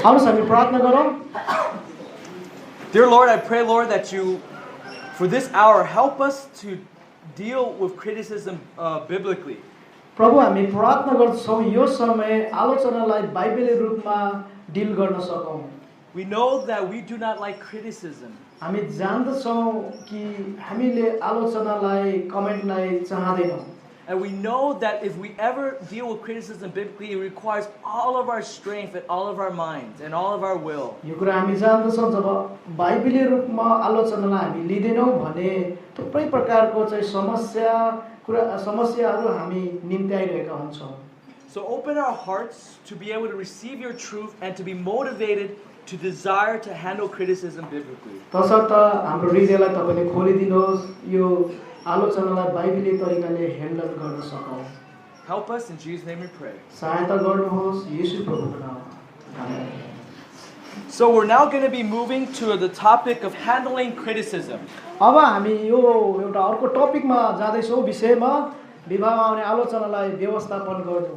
आउनुहोस् हामी प्रार्थना गरौँ। Dear Lord, I pray, Lord, that you, for this hour, help us to deal with criticism biblically. प्रभु हामी प्रार्थना गर्छौँ यो समय आलोचनालाई बाइबली रूपमा डिल गर्न सकौँ। We know that we do not like criticism. हामी जान्दछौँ कि हामीले आलोचनालाई कमेन्टलाई चाहदैनौँ। And we know that if we ever deal with criticism biblically, it requires all of our strength and all of our minds and all of our will. यो कुरा हामी जान्दछौँ जब बाइबली रूपमा आलोचनालाई हामी लिदैनौँ भने थुप्रै प्रकारको चाहिँ समस्याहरू हामी निम्त्याइरहेका हुन्छौँ। So open our hearts to be able to receive your truth and to be motivated to desire to handle criticism biblically. तसर्थ हाम्रो हृदयलाई तपाईले खोलिदिनुहोस् यो आलोचनालाई बाइबली तरिकाले ह्यान्डल गर्न सकौँ। Help us in Jesus' name we pray. सहायता गर्नुहोस् येशू प्रभुको नाममा। आमेन। So we're now going to be moving to the topic of handling criticism. अब हामी यो एउटा अर्को टपिकमा जाँदैछौँ विषयमा विवाहमा आउने आलोचनालाई व्यवस्थापन गर्नु।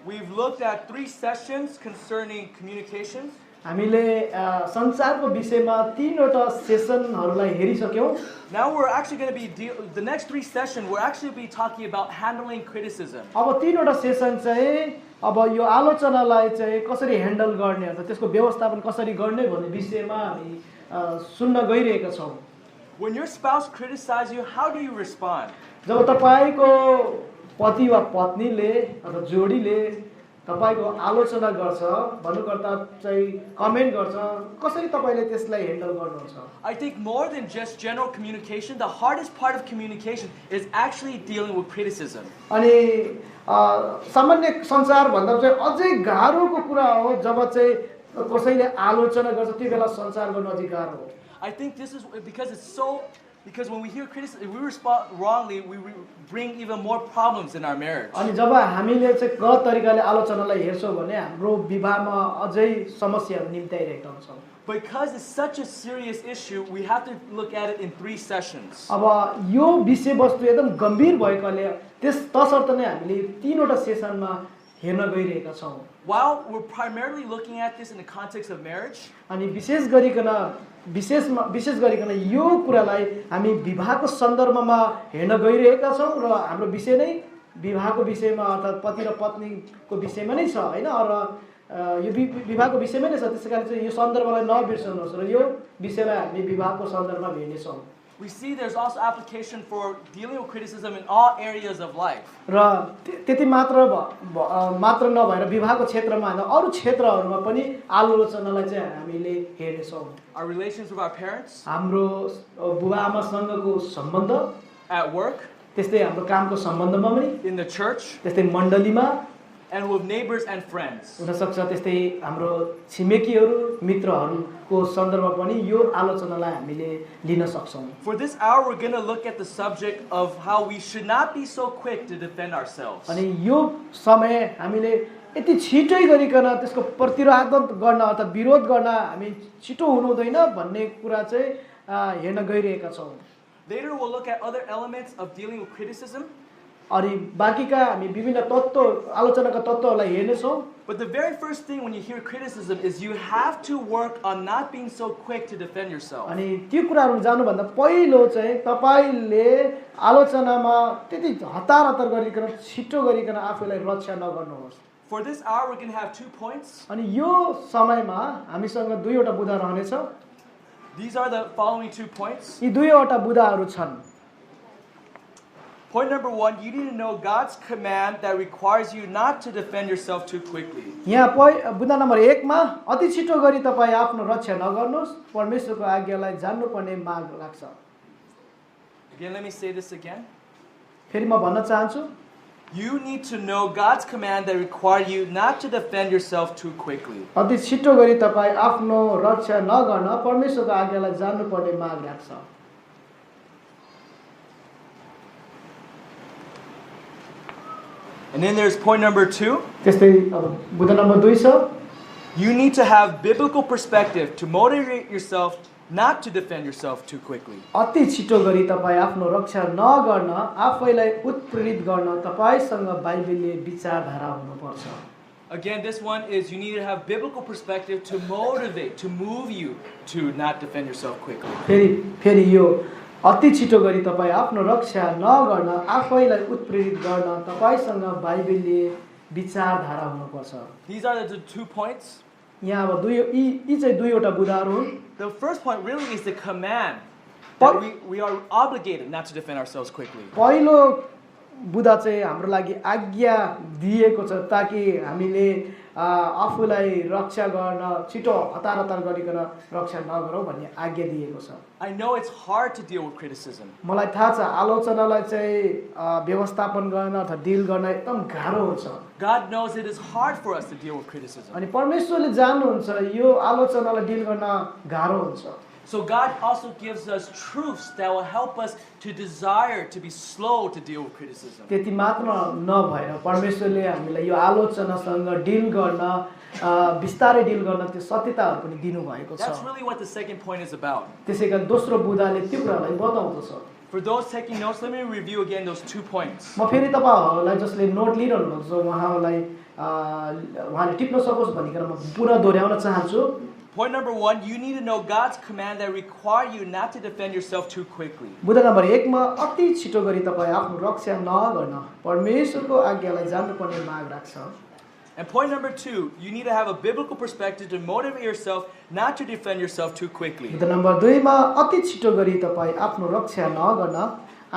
We've looked at 3 sessions concerning communications. हामीले संचारको विषयमा 3वटा सेसनहरूलाई हेरिसक्यौँ। Now we're actually going to be the next 3 sessions we're actually be talking about handling criticism. अब 3वटा सेसन चाहिँ अब यो आलोचनालाई चाहिँ कसरी ह्यान्डल गर्ने अथवा त्यसको व्यवस्थापन कसरी गर्ने भन्ने विषयमा हामी सुन्न गइरहेका छौँ। When your spouse criticizes you, how do you respond? जब तपाईको पति वा पत्नीले अथवा जोडीले तपाईको आलोचना गर्छ भन्नुकर्ता चाहिँ कमेन्ट गर्छ कसरी तपाईले त्यसलाई ह्यान्डल गर्नुहुन्छ? I think more than just general communication, the hardest part of communication is actually dealing with criticism. अनि सामान्य संचार भन्दा चाहिँ अझै गाह्रोको कुरा हो जब चाहिँ कसैले आलोचना गर्छ त्यो बेला संचार गर्न अझै गाह्रो हो। I think this is because when we hear criticism, if we respond wrongly, we bring even more problems in our marriage. अनि जब हामीले चाहिँ गलत तरिकाले आलोचनालाई हेर्छौँ भने हाम्रो विवाहमा अझै समस्याहरू निम्त्याइरहेका हुन्छौँ। Because it's such a serious issue, we have to look at it in 3 sessions. अब यो विषयवस्तु एकदम गम्भीर भएकाले तसर्थ नै हामीले 3वटा सेसनमा हेर्न गइरहेका छौँ। While we're primarily looking at this in the context of marriage, अनि विशेष गरिकन यो कुरालाई हामी विवाहको सन्दर्भमा हेर्न गइरहेका छौँ र हाम्रो विषय नै विवाहको विषयमा अर्थात् पति र पत्नीको विषयमा नै छ हैन र यो विवाहको विषयमै नै छ। त्यसैकारण चाहिँ यो सन्दर्भलाई नबिर्सनुहोस् र यो विषयलाई हामी विवाहको सन्दर्भमा हेर्नेछौँ। we see there's also application for dealing with criticism in all areas of life. र त्यति मात्र नभएर विवाहको क्षेत्रमा हैन अरु क्षेत्रहरुमा पनि आलोचनालाई चाहिँ हामीले हेर्नेछौँ। Our relations with our parents, हाम्रो बुबाआमासँगको सम्बन्ध, at work, त्यस्तै हाम्रो कामको सम्बन्धमा पनि, in the church, त्यस्तै मण्डलीमा, and with neighbors and friends. हुन सक्छ त्यस्तै हाम्रो छिमेकीहरु मित्रहरुको सन्दर्भमा पनि यो आलोचनालाई हामीले लिन सक्छौं। For this hour we're going to look at the subject of how we should not be so quick to defend ourselves. अनि यो समय हामीले यति छिटै गरिकन त्यसको प्रतिरोध गर्न अथवा विरोध गर्न हामी छिटो हुनु हुँदैन भन्ने कुरा चाहिँ हेर्न गइरहेका छौं। Later we'll look at other elements of dealing with criticism. अनि बाकीका हामी विभिन्न तत्त्व आलोचनाका तत्त्वहरूलाई हेर्नेछौँ। But the very first thing when you hear criticism is you have to work on not being so quick to defend yourself. अनि त्यो कुराहरु जान्नु भन्दा पहिलो चाहिँ तपाईले आलोचनामा त्यति हतार गरिकन छिटो गरिकन आफूलाई रक्षा नगर्नुहोस्। For this hour we're going to have 2 points. अनि यो समयमा हामीसँग दुईवटा बुँदा रहनेछ। These are the following 2 points. यी दुईवटा बुँदाहरु छन्। Point number 1, you need to know God's command that requires you not to defend yourself too quickly. यहाँ बुँदा नम्बर 1 मा अति छिटो गरी तपाई आफ्नो रक्षा नगर्नुहोस्, परमेश्वरको आज्ञालाई जान्नुपर्ने माग लाग्छ। Again, let me say this again. फेरि म भन्न चाहन्छु, you need to know God's command that requires you not to defend yourself too quickly. अति छिटो गरी तपाई आफ्नो रक्षा नगर्न परमेश्वरको आज्ञालाई जान्नुपर्ने माग लाग्छ। And then there's point number 2. त्यस्तै अब बुँदा नम्बर 2 छ, you need to have biblical perspective to motivate yourself not to defend yourself too quickly. अति छिटो गरी तपाई आफ्नो रक्षा नगर्न आफैलाई उत्प्रेरित गर्न तपाईसँग बाइबलले विचारधारा हुनुपर्छ। Again, this one is you need to have biblical perspective to motivate, to move you to not defend yourself quickly. फेरि यो अति छिटो गरी तपाईँ आफ्नो रक्षा नगर्न आफैलाई उत्प्रेरित गर्न तपाईँसँग बाइबलले विचारधारा हुनुपर्छ। These are the 2 points. यहाँ अब यी चाहिँ दुईवटा बुदाहरू हुन्। The first point really is the command that we are obligated not to defend ourselves quickly. पहिलो बुदा चाहिँ हाम्रो लागि आज्ञा दिएको छ ताकि हामीले आफूलाई रक्षा गर्न छिटो हतार गरिकन रक्षा नगरौँ भन्ने आज्ञा दिएको छ। I know it's hard to deal with criticism. मलाई थाहा छ आलोचनालाई चाहिँ व्यवस्थापन गर्न अथवा डिल गर्न एकदम गाह्रो हुन्छ। God knows it is hard for us to deal with criticism. अनि परमेश्वरले जान्नुहुन्छ यो आलोचनालाई डिल गर्न गाह्रो हुन्छ। So God also gives us truths that will help us to desire to be slow to deal with criticism. त्यति मात्र नभएर परमेश्वरले हामीलाई यो आलोचनासँग डिल गर्न बिस्तारै डिल गर्न त्यो सत्यताहरू पनि दिनुभएको छ। That's really what the second point is about. त्यसैगरी दोस्रो बुदाले त्यो कुरालाई बताउँदछ। For those taking notes, let me review again those 2 points. म फेरि तपाईहरुलाई जसले नोट लिइरहनु भएको छ उहाँले टिप्न सकोस् भनिकन म पुनः दोहोर्याउन चाहन्छु। Point number 1, you need to know God's command that require you not to defend yourself too quickly. बुदा नम्बर 1 मा अति छिटो गरी तपाई आफ्नो रक्षा नगर्न परमेश्वरको आज्ञालाई जान्नुपर्ने माग राख्छ। And point number 2, you need to have a biblical perspective to motivate yourself not to defend yourself too quickly. बुदा नम्बर 2 मा अति छिटो गरी तपाई आफ्नो रक्षा नगर्न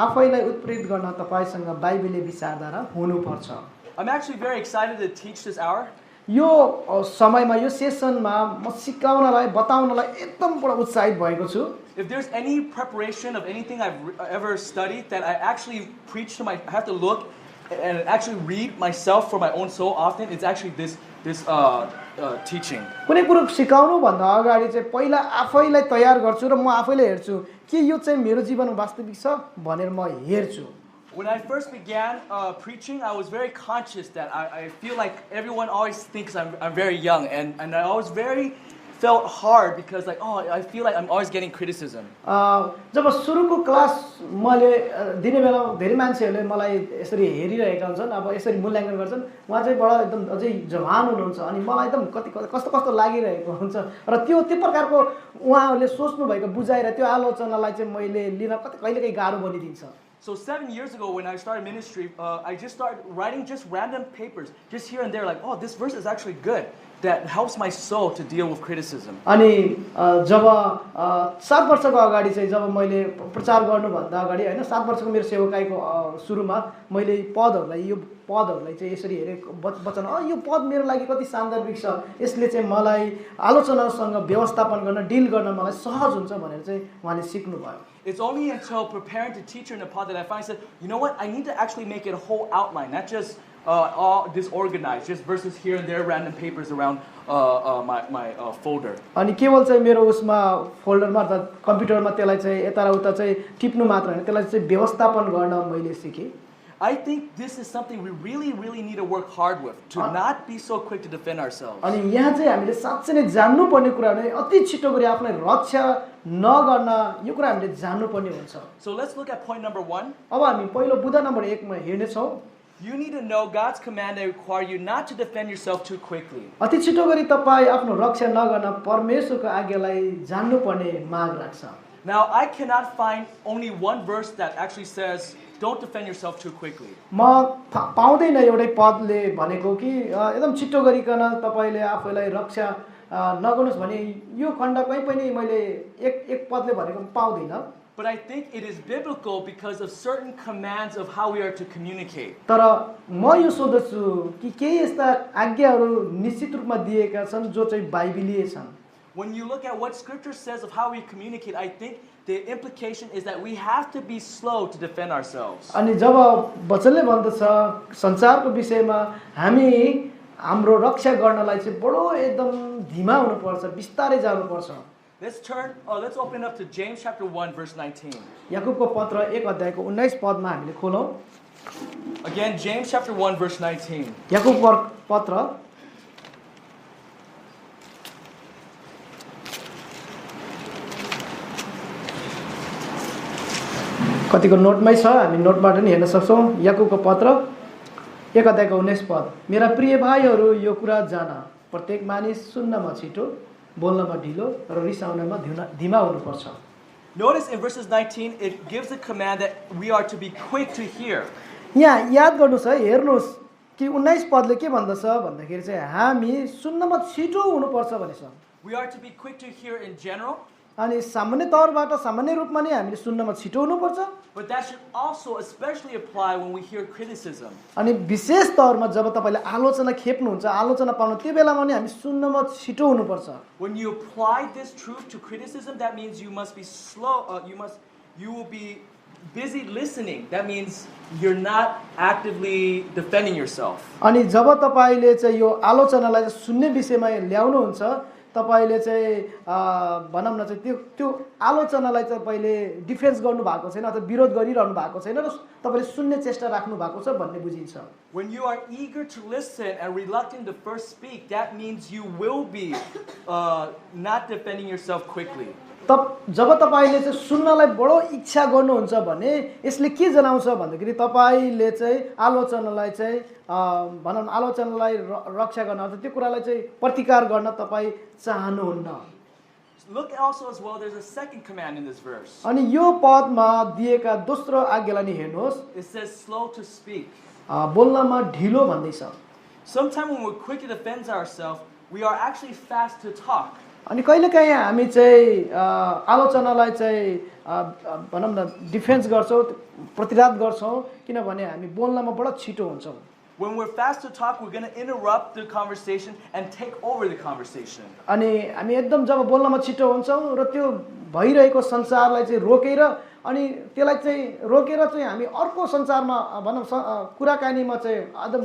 आफैलाई उत्प्रेरित गर्न तपाईसँग बाइबलले विचारधारा हुनुपर्छ। I'm actually very excited to teach this hour. यो समयमा यो सेसनमा म सिकाउनलाई बताउनलाई एकदम बडो उत्साहित भएको छु। If there's any preparation of anything I've ever studied that I actually preach to I have to look and actually read myself for my own soul often, it's actually this teaching. कुनै कुरो सिकाउनु भन्दा अगाडि चाहिँ पहिला आफैलाई तयार गर्छु र म आफैले हेर्छु के यो चाहिँ मेरो जीवनमा वास्तविक छ भनेर म हेर्छु। When I first began preaching, I was very conscious that I feel like everyone always thinks I'm very young, and I always felt hard because I feel like I'm always getting criticism. जब सुरुको class मैले दिने बेला धेरै मान्छेहरूले मलाई यसरी हेरिरहेका हुन्छन्, अब यसरी मूल्याङ्कन गर्छन्, उहाँ चाहिँ बडा एकदम अझै जवान हुनुहुन्छ अनि मलाई एकदम कस्तो लागिरहेको हुन्छ र त्यो प्रकारको उहाँहरूले सोच्नु भएको बुझाएर त्यो आलोचनालाई चाहिँ मैले लिन कहिलेकाहीँ गाह्रो बनिदिन्छ। So 7 years ago when I started ministry, I just started writing just random papers, just here and there, like, oh, this verse is actually good. That helps my soul to deal with criticism. अनि जब 7 वर्षको अगाडि चाहिँ जब मैले प्रचार गर्नुभन्दा अगाडि हैन 7 वर्षको मेरो सेवकाईको सुरुमा मैले पदहरूलाई चाहिँ यसरी हेरेको वचन यो पद मेरो लागि कति सान्दर्भिक छ, यसले चाहिँ मलाई आलोचनासँग व्यवस्थापन गर्न डिल गर्न मलाई सहज हुन्छ भनेर चाहिँ उहाँले सिक्नु भयो। It's only until preparing to teach in the pod that I finally said, you know what, I need to actually make it a whole outline, not just all disorganized, just verses here and there, random papers around my folder. अनि केवल चाहिँ मेरो उसमा फोल्डरमा अर्थात् कम्प्युटरमा त्यसलाई चाहिँ यता र उता चाहिँ टिप्नु मात्र हैन, त्यसलाई चाहिँ व्यवस्थापन गर्न मैले सिकेँ। I think this is something we really need to work hard with, to not be so quick to defend ourselves. अनि यहाँ चाहिँ हामीले साच्चै नै जान्नुपर्ने कुरा नै अति छिटो गरी आफ्नो रक्षा नगर्न यो कुरा हामीले जान्नुपर्ने हुन्छ। So let's look at point number 1. अब हामी पहिलो बुदा नम्बर 1 मा हेर्ने छौं। You need to know God's command that require you not to defend yourself too quickly. अति छिटो गरी तपाई आफ्नो रक्षा नगर्न परमेश्वरको आज्ञालाई जान्नुपर्ने माग राख्छ। Now I cannot find only one verse that actually says don't defend yourself too quickly. म पाउँदैन एउटै पदले भनेको कि एकदम छिटो गरिकन तपाईले आफैलाई रक्षा नगर्नुस् भने यो खण्ड कहीं पनि मैले एक पदले भनेको पाउँदैन। But I think it is biblical because of certain commands of how we are to communicate. तर म यो सोध्छु कि केही यस्ता आज्ञाहरू निश्चित रूपमा दिएका छन् जो चाहिँ बाइबलीय छन्। When you look at what scripture says of how we communicate, I think the implication is that we have to be slow to defend ourselves. अनि जब वचनले भन्दछ संसारको विषयमा हामी हाम्रो रक्षा गर्नलाई चाहिँ बडो एकदम धीमा हुनुपर्छ, बिस्तारै जानुपर्छ। Let's open up to James chapter 1 verse 19. याकूबको पत्र 1 अध्यायको 19 पदमा हामीले खोलौं। Again, James chapter 1 verse 19. Yakub पत्र कतिको नोटमै छ, हामी नोटबाट नि हेर्न सक्छौं। याकूबको पत्र 1 अध्यायको 19 पद। मेरा प्रिय भाइहरू, यो कुरा जान, प्रत्येक मानिस सुन्नमा छिटो, बोल्नमा ढिलो र रिसाउनमा धीमा हुनुपर्छ। Notice in verses 19, it gives a command that we are to be quick to hear. यहाँ याद गर्नुहोस् है, हेर्नुहोस् कि 19 पदले के भन्दछ भन्दाखेरि चाहिँ हामी सुन्नमा छिटो हुनुपर्छ भनेछ। We are to be quick to hear in general, अनि सामान्य तौरबाट सामान्य रूपमा नै हामीले सुन्नमा छिटो हुनुपर्छ। but that should also especially apply when we hear criticism. अनि विशेष तौरमा जब तपाईँले आलोचना खेप्नुहुन्छ, आलोचना पाउनु, त्यो बेलामा नि हामी सुन्नमा छिटो हुनुपर्छ। When you apply this truth to criticism, that means you must be slow. You will be busy listening. That means you're not actively defending yourself. अनि जब तपाईँले चाहिँ यो आलोचनालाई सुन्ने विषयमा ल्याउनुहुन्छ, तपाईले चाहिँ भनौँ न चाहिँ त्यो आलोचनालाई चाहिँ तपाईँले डिफेन्स गर्नु भएको छैन अथवा विरोध गरिरहनु भएको छैन र तपाईँले सुन्ने चेष्टा राख्नु भएको छ भन्ने बुझिन्छ। When you are eager to listen and reluctant to first speak, that means you will be not defending yourself quickly. जब तपाईँले चाहिँ सुन्नलाई बडो इच्छा गर्नुहुन्छ भने यसले के जनाउँछ भन्दाखेरि तपाईँले चाहिँ आलोचनालाई चाहिँ भनौँ आलोचनालाई रक्षा गर्न अथवा त्यो कुरालाई चाहिँ प्रतिकार गर्न तपाईँ चाहनुहुन्न। Look also as well, there's a second command in this verse. अनि यो पदमा दिएका दोस्रो आज्ञालाई नि हेर्नुहोस्, It says slow to speak. बोल्नमा ढिलो भन्दैछ। Sometimes when we're quick to defend ourselves, we are actually fast to talk. अनि कहिलेकाहीँ हामी चाहिँ आलोचनालाई चाहिँ भनौँ न डिफेन्स गर्छौँ, प्रतिवाद गर्छौँ, किनभने हामी बोल्नमा बडो छिटो हुन्छौँ। When we're fast to talk, we're going to interrupt the conversation and take over the conversation. अनि हामी एकदम जब बोल्नमा छिटो हुन्छौँ र त्यो भइरहेको संसारलाई चाहिँ रोकेर अनि त्यसलाई चाहिँ रोकेर चाहिँ हामी अर्को संसारमा भनौँ कुराकानीमा चाहिँ एकदम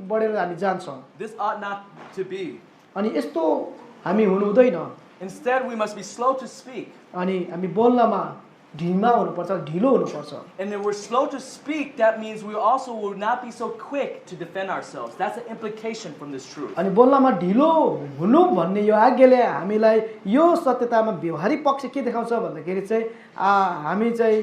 बढेर हामी जान्छौँ। This ought not to be. अनि यस्तो हामी हुनु हुँदैन। Instead, we must be slow to speak. अनि हामी बोल्नमा ढिमा हुनुपर्छ, ढिलो हुनुपर्छ। And if we're slow to speak, that means we also will not be so quick to defend ourselves. That's the implication from this truth. अनि बोल्नमा ढिलो हुनु भन्ने यो आज्ञाले हामीलाई यो सत्यतामा व्यवहारिक पक्ष के देखाउँछ भन्दाखेरि चाहिँ हामी चाहिँ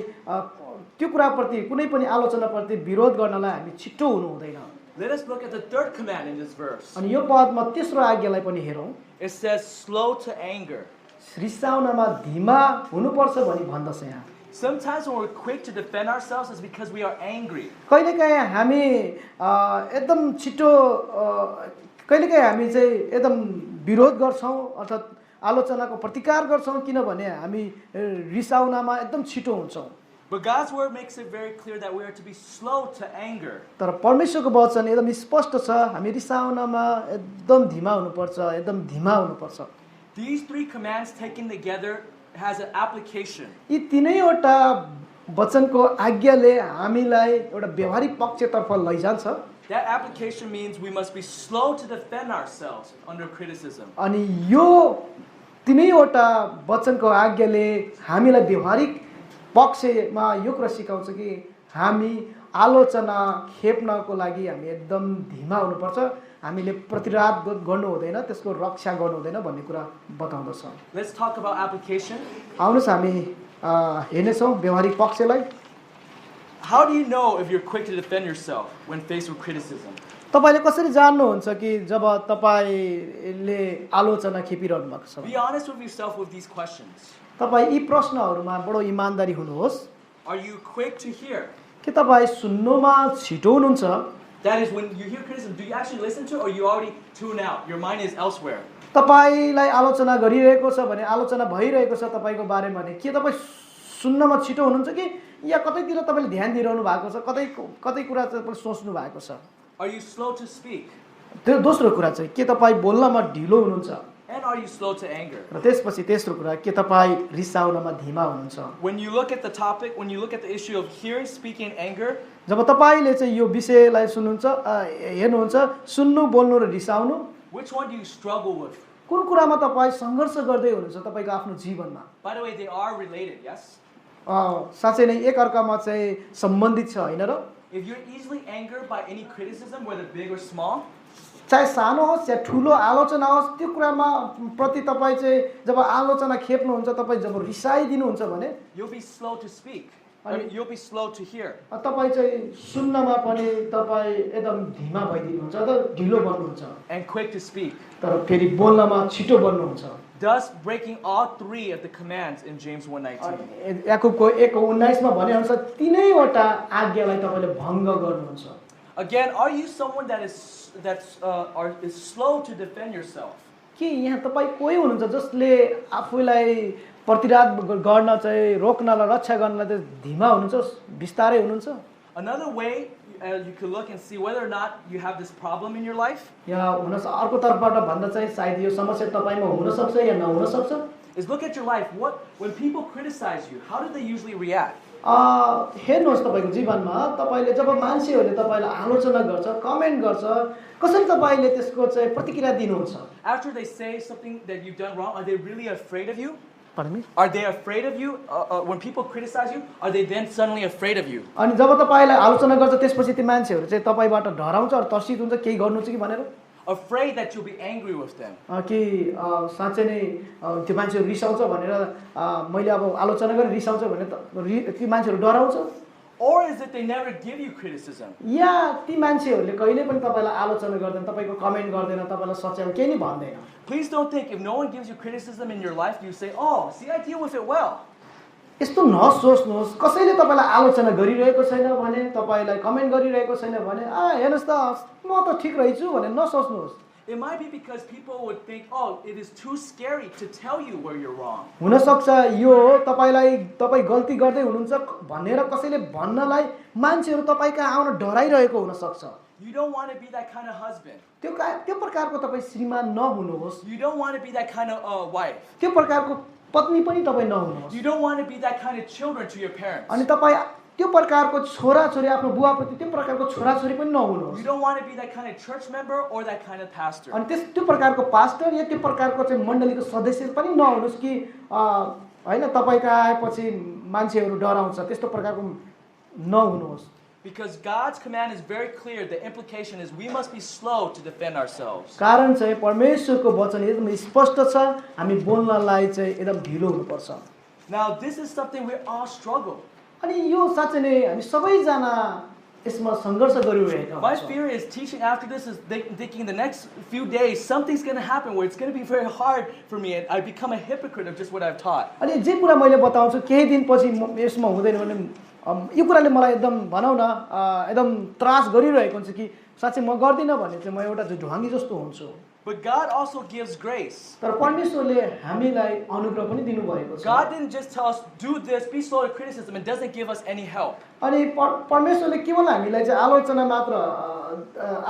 त्यो कुराप्रति कुनै पनि आलोचनाप्रति विरोध गर्नलाई हामी छिटो हुनु हुँदैन। Let us look at the third command in this verse. अनि यो पदमा तेस्रो आज्ञालाई पनि हेरौँ। It says slow to anger. रिसाउनमा धीमा हुनुपर्छ भनी भन्दछ यहाँ। Sometimes when we're quick to defend ourselves, it's because we are angry. कहिलेकाहीँ हामी एकदम छिटो कहिलेकाहीँ हामी चाहिँ एकदम विरोध गर्छौँ अर्थात् आलोचनाको प्रतिकार गर्छौँ किनभने हामी रिसाउनमा एकदम छिटो हुन्छौँ। But God's word makes it very clear that we are to be slow to anger. तर परमेश्वरको वचन एकदम स्पष्ट छ, हामी रिसाउनमा एकदम धीमा हुनुपर्छ, एकदम धीमा हुनुपर्छ। These three commands taken together has an application. यी तीनैवटा वचनको आज्ञाले हामीलाई एउटा व्यवहारिक पक्षतर्फ लैजान्छ। That application means we must be slow to defend ourselves under criticism. अनि यो तीनैवटा वचनको आज्ञाले हामीलाई व्यवहारिक पक्षमा यो कुरा सिकाउँछ कि हामी आलोचना खेप्नको लागि हामी एकदम धीमा हुनुपर्छ, हामीले प्रतिवाद गर्नु हुँदैन, त्यसको रक्षा गर्नु हुँदैन भन्ने कुरा बताउँदछ। Let's talk about application. आउनुहोस् हामी हेर्नेछौँ व्यवहारिक पक्षलाई। How do you know if you're quick to defend yourself when faced with criticism? तपाईले कसरी जान्नुहुन्छ कि जब तपाईले आलोचना खेपिरहनु भएको छ? Be honest with yourself with these questions. तपाईँ यी प्रश्नहरूमा बडो इमानदारी हुनुहोस्। Are you quick to hear? के तपाईँ सुन्नुमा छिटो हुनुहुन्छ? That is, when you hear criticism, do you actually listen to it or you already tune out? Your mind is elsewhere. तपाईलाई आलोचना गरिरहेको छ भने आलोचना भइरहेको छ तपाईको बारेमा भने के तपाईँ सुन्नमा छिटो हुनुहुन्छ कि या कतैतिर तपाईले ध्यान दिइरहनु भएको छ, कतै कुरा चाहिँ सोच्नु भएको छ? Are you slow to speak? त्यो दोस्रो कुरा चाहिँ के तपाईँ बोल्नमा ढिलो हुनुहुन्छ? And are you slow to anger? र त्यसपछि तेस्रो कुरा के तपाईँ रिसाउनमा धीमा हुनुहुन्छ? When you look at the topic, when you look at the issue of hearing, speaking, and anger, जब तपाईले चाहिँ यो विषयलाई सुन्नुहुन्छ हेर्नुहुन्छ सुन्नु, बोल्नु र रिसाउनु, which one do you struggle with? कुन कुरामा तपाईँ सङ्घर्ष गर्दै हुनुहुन्छ तपाईको आफ्नो जीवनमा? By the way, they are related, yes? साँच्चै नै एकअर्कामा चाहिँ सम्बन्धित छ हैन र? If you're easily angered by any criticism, whether big or small, चाहे सानो होस् या ठुलो आलोचना होस्, त्यो कुरामा प्रति तपाईँ चाहिँ जब आलोचना खेप्नुहुन्छ, तपाईँ जब रिसाइदिनुहुन्छ भने you'll be slow to speak. You'll be slow to hear. तपाईँ चाहिँ सुन्नमा पनि तपाईँ एकदम धीमा भइदिनुहुन्छ त ढिलो बन्नुहुन्छ And quick to speak. तर फेरि बोल्नमा छिटो बन्नुहुन्छ Thus breaking all three of the commands in James 1:19. याकुबको 1:19 मा भनेअनुसार तीनैवटा आज्ञालाई तपाईँले भङ्ग गर्नुहुन्छ Again, are you someone that is slow to defend yourself? के यहाँ तपाईँ कोही हुनुहुन्छ जसले आफूलाई प्रतिराध गर्न चाहिँ रोक्नलाई रक्षा गर्नलाई चाहिँ धीमा हुनुहुन्छ बिस्तारै हुनुहुन्छ Another way you can look and see whether or not you have this problem in your life या हुन अर्को तर्फबाट भन्दा चाहिँ सायद यो समस्या तपाईँमा हुन सक्छ या नहुन सक्छ is look at your life. When people criticize you, how do they usually react? हेर्नुहोस् तपाईँको जीवनमा तपाईँले जब मान्छेहरूले तपाईँलाई आलोचना गर्छ कमेन्ट गर्छ कसरी तपाईँले त्यसको चाहिँ प्रतिक्रिया दिनुहुन्छ After they say something that you've done wrong, are they really afraid of you? Pardon me? Are they afraid of you? When people criticize you, are they then suddenly afraid of you? अनि जब तपाईँलाई आलोचना गर्छ त्यसपछि ती मान्छेहरू चाहिँ तपाईँबाट डराउँछ र तर्सित हुन्छ केही गर्नुहुन्छ कि भनेर Afraid that you'll be angry with them. कि साँच्चै नै त्यो मान्छेहरू रिसाउँछ भनेर मैले अब आलोचना गरेर रिसाउँछ भनेर ती मान्छेहरू डराउँछ Or is it they never give you criticism? या ती मान्छेहरूले कहिले पनि तपाईँलाई आलोचना गर्दैन तपाईँको कमेन्ट गर्दैन तपाईँलाई सच्याउ केही नि भन्दैन Please don't think if no one gives you criticism in your life, you say, "Oh, see, I deal with it well." यस्तो नसोच्नुहोस् कसैले तपाईँलाई आलोचना गरिरहेको छैन भने तपाईँलाई कमेन्ट गरिरहेको छैन भने हेर्नुहोस् त म त ठिक रहेछु भनेर नसोच्नुहोस् It might be because people would think, "Oh, it is too scary to tell you where you're wrong." हुनसक्छ यो तपाईँ गल्ती गर्दै हुनुहुन्छ भनेर कसैले भन्नलाई मान्छेहरू तपाईँका आउन डराइरहेको हुनसक्छ You don't want to be that kind of husband. त्यो प्रकारको तपाईँ श्रीमान नहुनुहोस् You don't want to be that kind of wife. त्यो प्रकारको पत्नी पनि तपाईँ नहुनुहोस् You don't want to be that kind of children to your parents. अनि तपाईँ त्यो प्रकारको छोराछोरी आफ्नो बुवाप्रति त्यो प्रकारको छोराछोरी पनि नहुनुहोस् You don't want to be that kind of church member or that kind of pastor. अनि त्यो प्रकारको पास्टर या त्यो प्रकारको चाहिँ मण्डलीको सदस्य पनि नहुनुहोस् कि हैन तपाईका आएपछि मान्छेहरू डराउँछ त्यस्तो प्रकारको नहुनुहोस् Because God's command is very clear. The implication is we must be slow to defend ourselves. कारण चाहिँ परमेश्वरको वचन एकदम स्पष्ट छ हामी बोल्नलाई चाहिँ एकदम ढिलो हुनुपर्छ Now this is something we all struggle. अनि यो साँच्चै नै हामी सबैजना यसमा सङ्घर्ष गरिरहेका My हुन्छौँ fear is teaching after this is thinking the next few days something's going to happen where it's going to be very hard for me and I become a hypocrite of just what I've taught. अनि जे कुरा मैले बताउँछु केही दिनपछि यसमा हुँदैन भने यो कुराले मलाई एकदम भनौँ न एकदम त्रास गरिरहेको हुन्छ कि साँच्चै म गर्दिनँ भने चाहिँ म एउटा ढुङ्गी जस्तो हुन्छु But God also gives grace. तर परमेश्वरले हामीलाई अनुग्रह पनि दिनुभएको छ God didn't just tell us do this, be slow to criticism, and doesn't give us any help. अनि परमेश्वरले केवल हामीलाई चाहिँ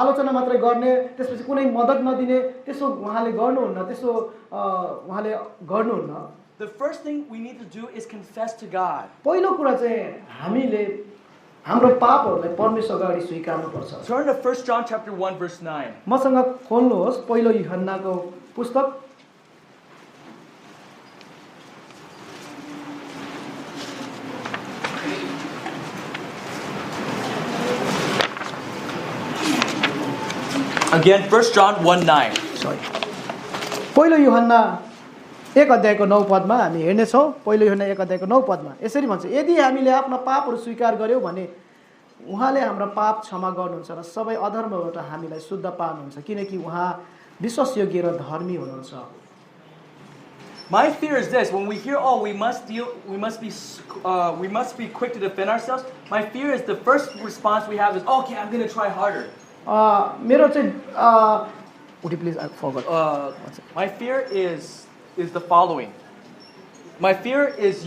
आलोचना मात्रै गर्ने त्यसपछि कुनै मद्दत नदिने त्यसो उहाँले गर्नुहुन्न त्यसो उहाँले गर्नुहुन्न The first thing we need to do is confess to God. पहिलो कुरा चाहिँ हामीले हाम्रो पापहरूलाई परमेश्वर अगाडि स्वीकार्नुपर्छ Turn to 1 John chapter 1 verse 9. मसँग खोल्नुहोस् पहिलो यूहन्नाको पुस्तक Again 1 John 1:9. पहिलो यूहन्ना 1 अध्यायको 9 पदमा हामी हेर्नेछौँ पहिलो यूहन्ना 1 अध्यायको 9 पदमा यसरी भन्छ यदि हामीले आफ्ना पापहरू स्वीकार गर्यौं भने उहाँले हाम्रो पाप क्षमा गर्नुहुन्छ र सबै अधर्मबाट हामीलाई शुद्ध पार्नुहुन्छ किनकि उहाँ विश्वासयोग्य र धर्मी हुनुहुन्छ My fear is this: when we hear, "Oh, we must be quick to defend ourselves." My fear is the first response we have is, "Okay, I'm going to try harder." मेरो चाहिँ would you please I forgot. My fear is the following. My fear is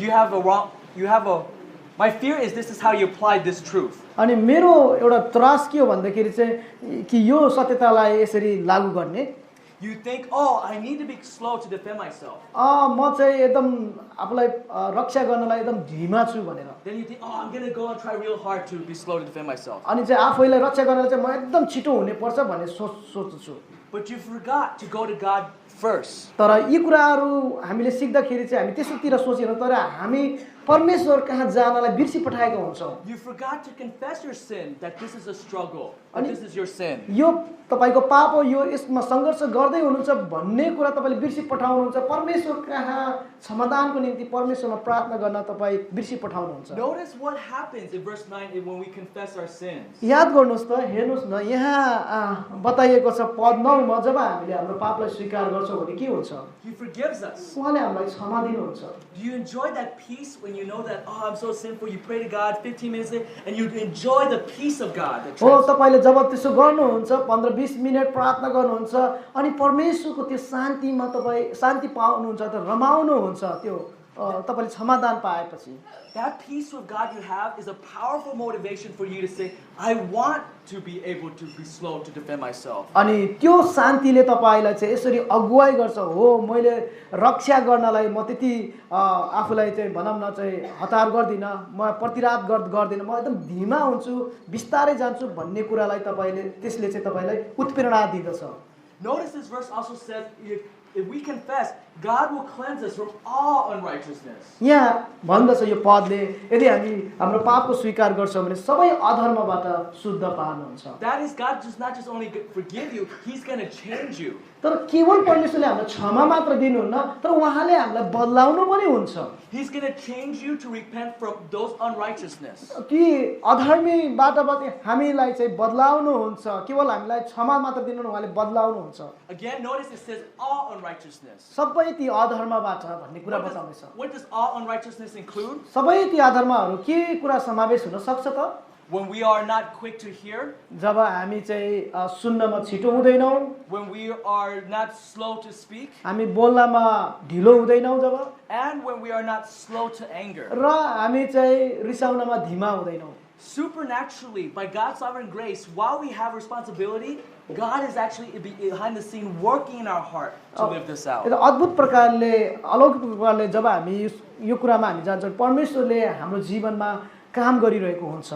my fear is this is how you apply this truth. अनि मेरो एउटा त्रास के हो भन्दाखेरि चाहिँ कि यो सत्यतालाई यसरी लागू गर्ने You think, "Oh, I need to be slow to defend myself." म चाहिँ एकदम आफूलाई रक्षा गर्नलाई एकदम धीमा छु भनेर Then you think, "Oh, I'm going to go and try real hard to be slow to defend myself." अनि चाहिँ आफैलाई रक्षा गर्नलाई चाहिँ म एकदम छिटो हुने पर्छ भन्ने सोच्छु But you forgot to go to God first. तर यी कुराहरू हामीले सिक्दाखेरि चाहिँ हामी त्यसोतिर सोचेनौँ तर हामी परमेश्वर कहाँ जानलाई बिर्सी पठाएका हुन्छौँ। You forgot to confess your sin, that this is a struggle, that this is your sin. यो तपाईको पाप हो, यो यसमा सङ्घर्ष गर्दै हुनुहुन्छ भन्ने कुरा तपाईँले बिर्सी पठाउनुहुन्छ। परमेश्वर कहाँ समाधानको निम्ति परमेश्वरमा प्रार्थना गर्न तपाईँ बिर्सी पठाउनुहुन्छ। Notice what happens in verse 9 when we confess our sins. याद गर्नुहोस् त, हेर्नुहोस् न, यहाँ बताइएको छ पद 9 मा जब हामीले हाम्रो पापलाई स्वीकार गर्छौँ भने के हुन्छ? He forgives us. उहाँले हामीलाई क्षमा दिनुहुन्छ। Do you enjoy that peace when you know that, oh, I'm so sinful, you pray to God 15 minutes later, and you enjoy the peace of God? हो, तपाईँले जब त्यसो गर्नुहुन्छ 15-20 मिनट प्रार्थना गर्नुहुन्छ अनि परमेश्वरको त्यो शान्तिमा तपाईँ शान्ति पाउनुहुन्छ, त रमाउनुहुन्छ, त्यो तपाईँले क्षमादान पाएपछि। That peace with God you have is a powerful motivation for you to say, I want to be able to be slow to defend myself. अनि त्यो शान्तिले तपाईलाई चाहिँ यसरी अगुवाई गर्छ। हो, मैले रक्षा गर्नलाई म त्यति आफूलाई चाहिँ भनौँ न चाहिँ हतार गर्दिन, म प्रतिराध गर्दिन, म एकदम धीमा हुन्छु, बिस्तारै जान्छु भन्ने कुरालाई तपाईले त्यसले चाहिँ तपाईलाई उत्प्रेरणा दिँदछ। Notice this verse also says, if we confess, God will cleanse us from all unrighteousness. यहाँ भन्दछ यो पदले, यदि हामी हाम्रो पापको स्वीकार गर्छौँ भने सबै अधर्मबाट शुद्ध पार्नुहुन्छ। That is, God does not just only forgive you, He's going to change you. तर केवल परमेश्वरले हामीलाई क्षमा मात्र दिनुहुन्न, तर उहाँले हामीलाई बदलाउनु पनि हुन्छ। He's going to change you to repent from those unrighteousness. ती अधर्मीबाट हामीलाई चाहिँ बदलाउनु हुन्छ, केवल हामीलाई क्षमा मात्र दिनुहुन्न, उहाँले बदलाउनु हुन्छ। Again, notice it says all unrighteousness. सबै ती अधर्मबाट भन्ने कुरा बताउँदैछ। What does all unrighteousness include? सबै ती अधर्महरू के कुरा समावेश हुन सक्छ त? When we are not quick to hear, जब हामी चाहिँ सुन्नमा छिटो हुँदैनौँ, when we are not slow to speak, हामी बोल्नमा ढिलो हुँदैनौँ जब, and when we are not slow to anger. र हामी चाहिँ रिसाउनमा धीमा हुँदैनौँ। Supernaturally, by God's sovereign grace, while we have responsibility, God is actually behind the scene working in our heart to live this out. यो अद्भुत प्रकारले अलौकिक प्रकारले जब हामी यो कुरामा हामी जान्छौँ, परमेश्वरले हाम्रो जीवनमा काम गरिरहेको हुन्छ।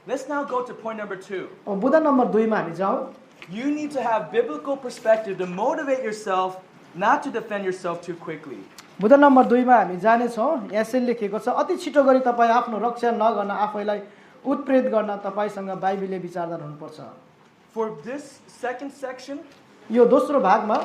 Let's now go to point number 2. बुँदा number 2 मा हामी जाउँ। You need to have biblical perspective to motivate yourself not to defend yourself too quickly. बुँदा नम्बर 2 मा हामी जानेछौँ। यसैले लेखेको छ, अति छिटो गरी तपाईँ आफ्नो रक्षा नगर्न, आफैलाई उत्प्रेरित गर्न तपाईसँग बाइबलले विचारधार हुनुपर्छ। For this second section, यो दोस्रो भागमा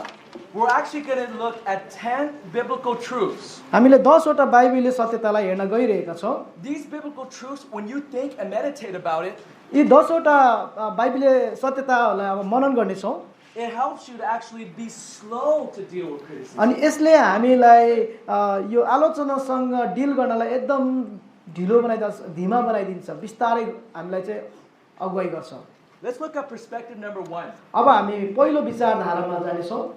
we're actually going to look at 10 biblical truths. हामीले 10 वटा बाइबलले सत्यतालाई हेर्न गइरहेका छौँ। These biblical truths, when you think and meditate about it, यी 10 वटा बाइबलले सत्यताहरूलाई अब मनन गर्नेछौँ। it helps you to actually be slow to deal with criticism. अनि यसले हामीलाई यो आलोचनासँग डिल गर्नलाई एकदम ढिलो बनाइदिन्छ, धीमा बनाइदिन्छ, बिस्तारै हामीलाई चाहिँ अगुवाई गर्छ। Let's look at perspective number 1. अब हामी पहिलो विचारधारामा जानेछौँ।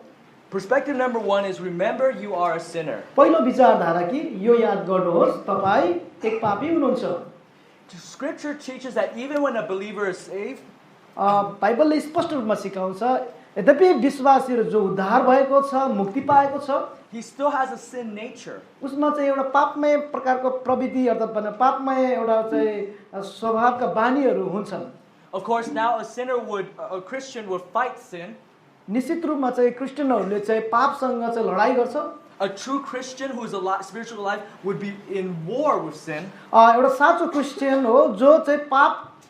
Perspective number 1 is remember you are a sinner. पहिलो विचारधारा कि यो याद गर्नुहोस् तपाईँ एक पापी हुनुहुन्छ। Scripture teaches that even when a believer is saved, बाइबलले स्पष्ट रूपमा सिकाउँछ, यद्यपि विश्वासीहरू जो उद्धार भएको छ, मुक्ति पाएको छ, he still has a sin nature. उसमा चाहिँ एउटा पापमय प्रकारको प्रवृत्ति अर्थात् पापमय एउटा चाहिँ स्वभावका बानीहरू हुन्छन्। Of course, now a Christian would fight sin. निश्चित रूपमा चाहिँ क्रिस्चियनहरूले चाहिँ पापसँग चाहिँ लडाई गर्छ। A true Christian who is spiritually alive would be in war with sin. एउटा साँचो क्रिस्चियन हो जो चाहिँ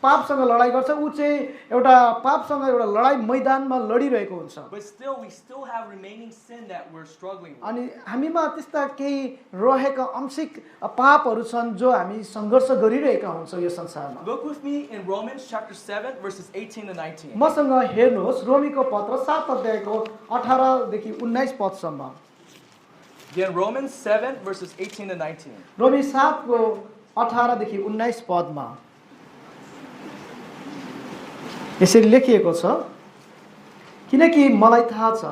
पापसँग लडाई गर्छ, ऊ चाहिँ एउटा पापसँग एउटा लडाई मैदानमा लडिरहेको हुन्छ। But still, we still have remaining sin that we're struggling with. अनि हामीमा त्यस्ता केही रहेका अंशिक पापहरू छन् जो हामी सङ्घर्ष गरिरहेका हुन्छौँ यो संसारमा। Look with me in Romans chapter 7 verses 18 to 19. मसँग हेर्नुहोस् रोमीको पत्र 7 अध्यायको 18 देखि 19 पदसम्म। Again, Romans 7 verses 18 to 19. रोमी 7 को 18 देखि 19 पदमा यसरी लेखिएको छ, किनकि मलाई थाहा छ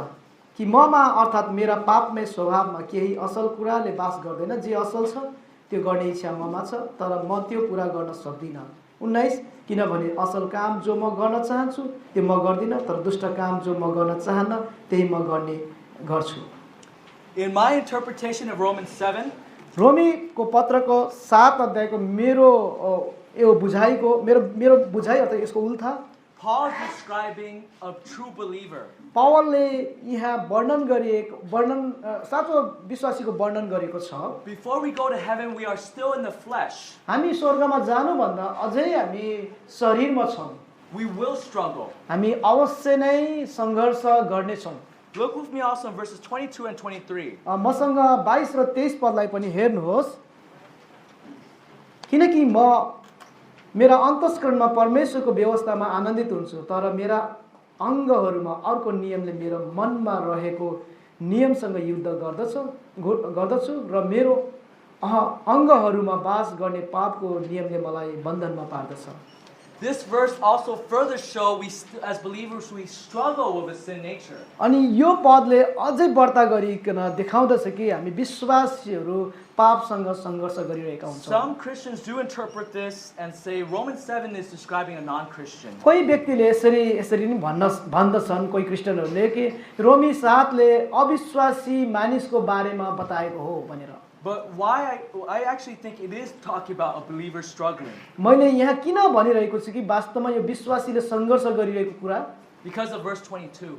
कि ममा अर्थात् मेरा पापमय स्वभावमा केही असल कुराले वास गर्दैन, जे असल छ त्यो गर्ने इच्छा ममा छ, तर म त्यो पुरा गर्न सक्दिनँ। 19 किनभने असल काम जो म गर्न चाहन्छु त्यो म गर्दिनँ, तर दुष्ट काम जो म गर्न चाहन्न त्यही म गर्ने गर्छु। In my interpretation of Romans 7, रोमीको पत्रको 7 अध्यायको मेरो बुझाइको मेरो बुझाइ अथवा यसको उल्था, Paul is describing a true believer. पावलले यहाँ साँचो विश्वासीको वर्णन गरेको छ। Before we go to heaven, we are still in the flesh. हामी स्वर्गमा जानुभन्दा अझै हामी शरीरमा छौँ। We will struggle. हामी अवश्य नै सङ्घर्ष गर्नेछौँ। Look with me also in verses 22 and 23. मसँग 22 र 23 पदलाई पनि हेर्नुहोस्। किनकि म मेरा अन्तस्करणमा परमेश्वरको व्यवस्थामा आनन्दित हुन्छु, तर मेरा अङ्गहरूमा अर्को नियमले मेरो मनमा रहेको नियमसँग युद्ध गर्दछु र मेरो अङ्गहरूमा वास गर्ने पापको नियमले मलाई बन्धनमा पार्दछ। This verse also further shows we as believers we struggle with a sin nature. अनि यो पदले अझै बढ्ता गरिकन देखाउँदछ कि हामी विश्वासीहरू पापसँग सङ्घर्ष गरिरहेका हुन्छौँ। Some Christians do interpret this and say Romans 7 is describing a non-Christian. कोही व्यक्तिले यसरी नै भन्दछन्, कोही क्रिस्चियनहरूले कि रोमी 7ले अविश्वासी मानिसको बारेमा बताएको हो भनेर। But why I actually think it is talking about a believer struggling. मैले यहाँ किन भनिरहेको छु कि वास्तवमा यो विश्वासीले सङ्घर्ष गरिरहेको कुरा Because of verse 22.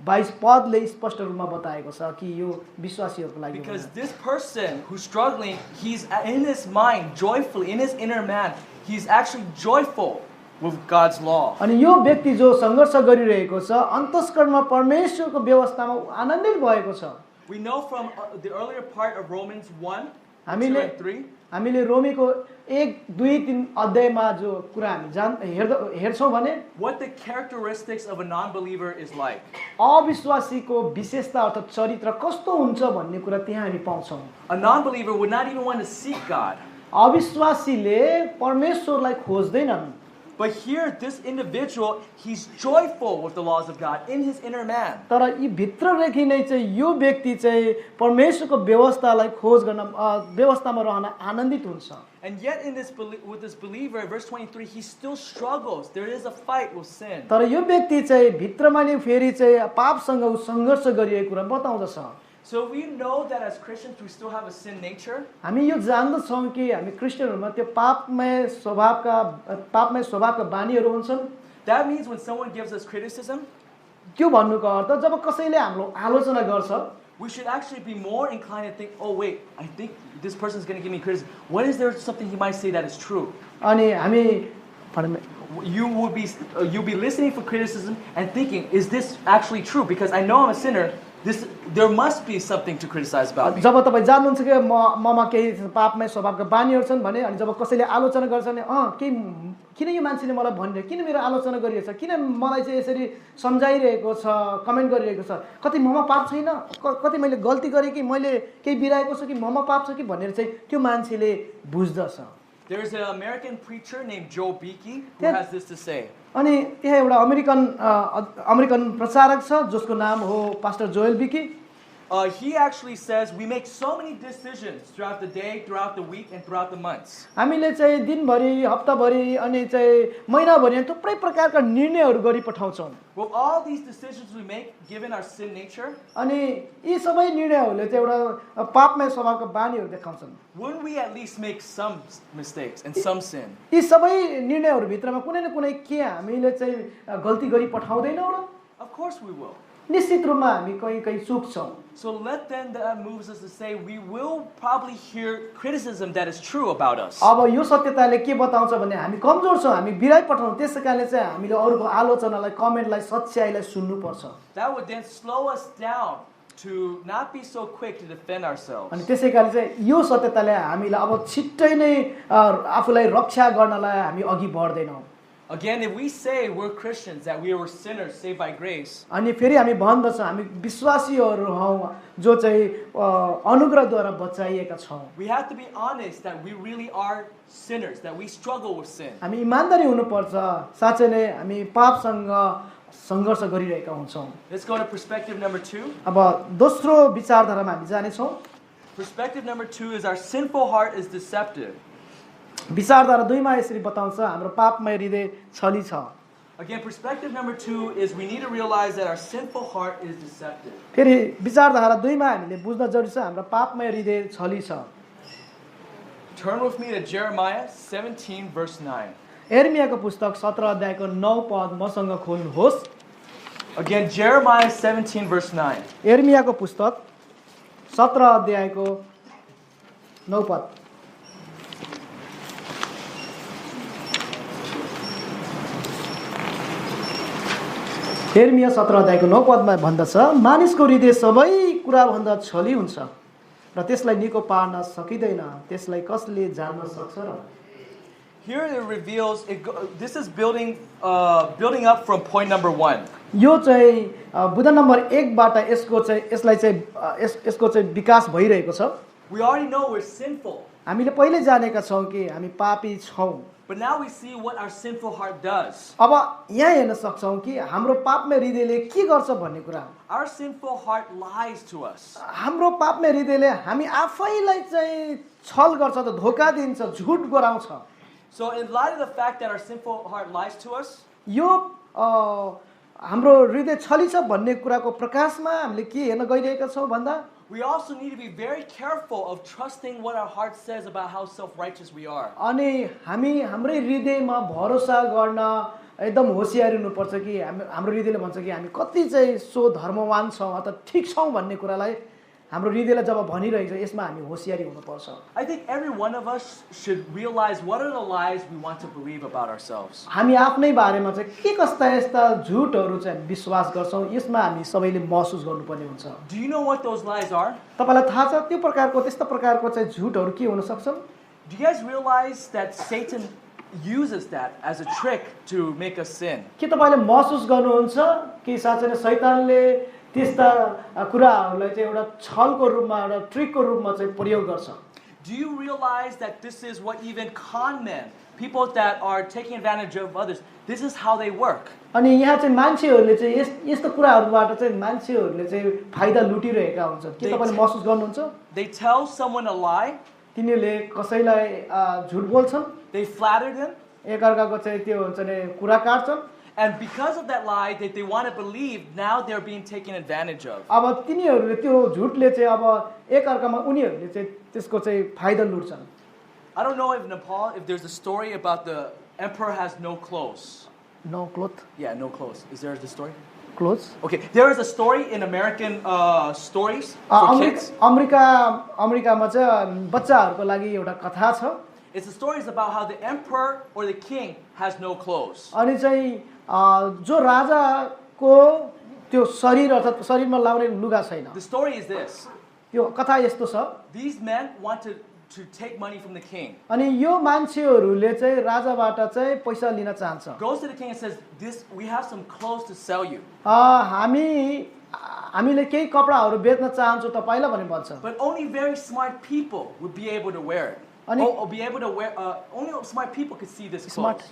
22 पदले स्पष्ट रूपमा बताएको छ कि यो विश्वासीहरूको लागि। Because this person who's struggling, he's in his mind joyfully, in his inner man, he's actually joyful with God's law. अनि यो व्यक्ति जो सङ्घर्ष गरिरहेको छ अन्तस्करणमा परमेश्वरको व्यवस्थामा आनन्दित भएको छ। We know from the earlier part of Romans 1, 2 हामीले and 3. हामीले रोमीको 1, 2, 3 अध्यायमा जो कुरा हामी हेर्छौँ भने What the characteristics of a non-believer is like. अविश्वासीको विशेषता अर्थात् चरित्र कस्तो हुन्छ भन्ने कुरा त्यहाँ हामी पाउँछौँ। A non-believer would not even want to seek God. अविश्वासीले परमेश्वरलाई खोज्दैनन्। But here, this individual, he's joyful with the laws of God in his inner man. तर यी भित्रदेखि नै चाहिँ यो व्यक्ति चाहिँ परमेश्वरको व्यवस्थालाई खोज गर्न व्यवस्थामा रहन आनन्दित हुन्छ। And yet with this believer, verse 23, he still struggles. There is a fight with sin. तर यो व्यक्ति चाहिँ भित्रमा नै फेरि चाहिँ पापसँग सङ्घर्ष गरिएको कुरा बताउँदछ। So we know that as Christians, we still have a sin nature. हामी यो जान्दछौँ कि हामी क्रिस्चियनहरूमा त्यो पापमय स्वभावका बानीहरू हुन्छन्। That means when someone gives us criticism, त्यो भन्नुको अर्थ जब कसैले हाम्रो आलोचना गर्छ, we should actually be more inclined to think, oh wait, I think this person is going to give me criticism. What is there something he might say that is true? अनि हामी You'll be listening for criticism and thinking, is this actually true? Because I know I'm a sinner. There must be something to criticize about me. जब तपाईँ जान्नुहुन्छ कि ममा केही पापमय स्वभावका बानीहरू छन् भने अनि जब कसैले आलोचना गर्छ भने किन यो मान्छेले मलाई भनिरहेको, किन मेरो आलोचना गरिरहेछ, किन मलाई चाहिँ यसरी सम्झाइरहेको छ, कमेन्ट गरिरहेको छ, कति ममा पाप छैन, कति मैले गल्ती गरेँ कि मैले केही बिराएको छु कि ममा पाप छ कि भनेर चाहिँ त्यो मान्छेले बुझ्दछ। There is an American preacher named Joe Beakey who has this to say. अनि त्यहाँ एउटा अमेरिकन प्रचारक छ जसको नाम हो पास्टर जोएल बिकी। He actually says we make so many decisions throughout the day, throughout the week, and throughout the months. हामीले चाहिँ दिनभरि, हप्ताभरि अनि चाहिँ महिनाभरि थुप्रै प्रकारका निर्णयहरू गरी पठाउँछौँ। With all these decisions we make, given our sin nature, अनि यी सबै निर्णयहरूले चाहिँ एउटा पापमय स्वभावका बानीहरू देखाउँछन्। Wouldn't we at least make some mistakes and some sin? यी सबै निर्णयहरू भित्रमा कुनै न कुनै के हामीले चाहिँ गल्ती गरी पठाउँदैनौँ र? Of course we will. निश्चित रूपमा हामी कहीँ चुक्छौँ। So that moves us to say we will probably hear criticism that is true about us. अब यो सत्यताले के बताउँछ भने हामी कमजोर छौँ, हामी बिराइ पठाउँछौँ, त्यसैकारणले चाहिँ हामीले अरूको आलोचनालाई, कमेन्टलाई, सच्याइलाई सुन्नुपर्छ। That would then slow us down to not be so quick to defend ourselves. अनि त्यसैकारणले चाहिँ यो सत्यताले हामीलाई अब छिट्टै नै आफूलाई रक्षा गर्नलाई हामी अघि बढ्दैनौँ। Again, if we say we're Christians, that we were sinners saved by grace, अनि फेरि हामी भन्दछौँ हामी विश्वासीहरू हौँ जो चाहिँ अनुग्रहद्वारा बचाइएका छौँ। we have to be honest that we really are sinners, that we struggle with sin. हामी इमानदारी हुनुपर्छ, साँच्चै नै हामी पापसँग सङ्घर्ष गरिरहेका हुन्छौँ। Let's go to perspective number 2. अब दोस्रो विचारधारामा हामी जानेछौँ। Perspective number 2 is our sinful heart is deceptive. विचारधारा 2 मा यसरी बताउँछ हाम्रो पापमय हृदय छली छ। Again, perspective number 2 is we need to realize that our sinful heart is deceptive. फेरि विचारधारा 2 मा हामीले बुझ्न जरुरी छ हाम्रो पापमय हृदय छली छ। Turn with me to Jeremiah 17 verse 9. एर्मियाको पुस्तक 17 अध्यायको 9 पद मसँग खोल्नुहोस्। Again, Jeremiah 17, verse 9. एर्मियाको पुस्तक 17 अध्यायको 9 पद। एर्मिया 17 अध्यायको 9 पदमा भन्दछ, मानिसको हृदय सबै कुराभन्दा छली हुन्छ र त्यसलाई निको पार्न सकिँदैन, त्यसलाई कसले जान्न सक्छ र? Here it reveals, this is building up from point number 1. यो चाहिँ बुँदा नम्बर 1 बाट यसको चाहिँ विकास भइरहेको छ। We already know we're sinful, हामीले पहिले जानेका छौँ कि हामी पापी छौँ। but now we see what our sinful heart does. अब यहाँ हेर्न सक्छौँ कि हाम्रो पापमय हृदयले के गर्छ भन्ने कुरा। Our sinful heart lies to us. हाम्रो पापमय हृदयले हामी आफैलाई चाहिँ छल गर्छ, त धोका दिन्छ, झुट गराउँछ। So in light of the fact that our sinful heart lies to us, यो हाम्रो हृदय छली छ भन्ने कुराको प्रकाशमा हामीले के हेर्न गइरहेका छौँ भन्दा we also need to be very careful of trusting what our heart says about how self-righteous we are. अनि हामी हाम्रै हृदयमा भरोसा गर्न एकदम होसियार हुनुपर्छ कि हाम्रो हृदयले भन्छ कि हामी कति चाहिँ सो धर्मवान छौँ अथवा ठिक छौँ भन्ने कुरालाई हाम्रो हृदयले जब भनिरहेको छ यसमा हामी होसियारी हुनुपर्छ। I think every one of us should realize what are the lies we want to believe about ourselves. हामी आफ्नै बारेमा चाहिँ के कस्ता यस्ता झुटहरू चाहिँ विश्वास गर्छौँ यसमा हामी सबैले महसुस गर्नुपर्ने हुन्छ। Do you know what those lies are? तपाईलाई थाहा छ त्यो प्रकारको त्यस्ता प्रकारको चाहिँ झुटहरू के हुन सक्छन्? Do you guys realize that Satan uses that as a trick to make us sin? के तपाईले महसुस गर्नुहुन्छ कि साँच्चै नै शैतानले त्यस्ता कुराहरूलाई चाहिँ एउटा छलको रूपमा एउटा ट्रिकको रूपमा चाहिँ प्रयोग गर्छ? Do you realize that this is what even con men, people that are taking advantage of others, this is how they work? अनि यहाँ चाहिँ मान्छेहरूले चाहिँ यस्तो कुराहरूबाट चाहिँ मान्छेहरूले चाहिँ फाइदा लुटिरहेका हुन्छन्। के तपाईले महसुस गर्नुहुन्छ? They tell someone a lie, तिनीहरूले कसैलाई झुट बोल्छन्, they flattered him, एकअर्काको चाहिँ त्यो हुन्छ नि कुरा काट्छन्, and because of that lie that they want to believe, now they're being taken advantage of. अब तिनीहरूले त्यो झुटले चाहिँ अब एकअर्कामा उनीहरूले चाहिँ त्यसको चाहिँ फाइदा लुट्छन्। I don't know if Nepal, if there's a story about the emperor has no clothes. No cloth Yeah, no clothes. Is there the story? Cloth Okay, there is a story in American stories for kids. अमेरिकामा चाहिँ बच्चाहरूको लागि एउटा कथा छ। It's the stories about how the emperor or the king has no clothes. अनि चाहिँ जो राजाको त्यो शरीर अर्थात् शरीरमा लाउने लुगा छैन। The story is this. त्यो कथा यस्तो छ, These men want to take money from the king. अनि यो मान्छेहरूले चाहिँ राजाबाट चाहिँ पैसा लिन चाहन्छ। Goes to the king and says, we have some clothes to sell you. हामीले केही कपडाहरू बेच्न चाहन्छौँ तपाईलाई भने भन्छ। But only very smart people would be able to wear it. Or be able to wear, only smart people could see this clothes.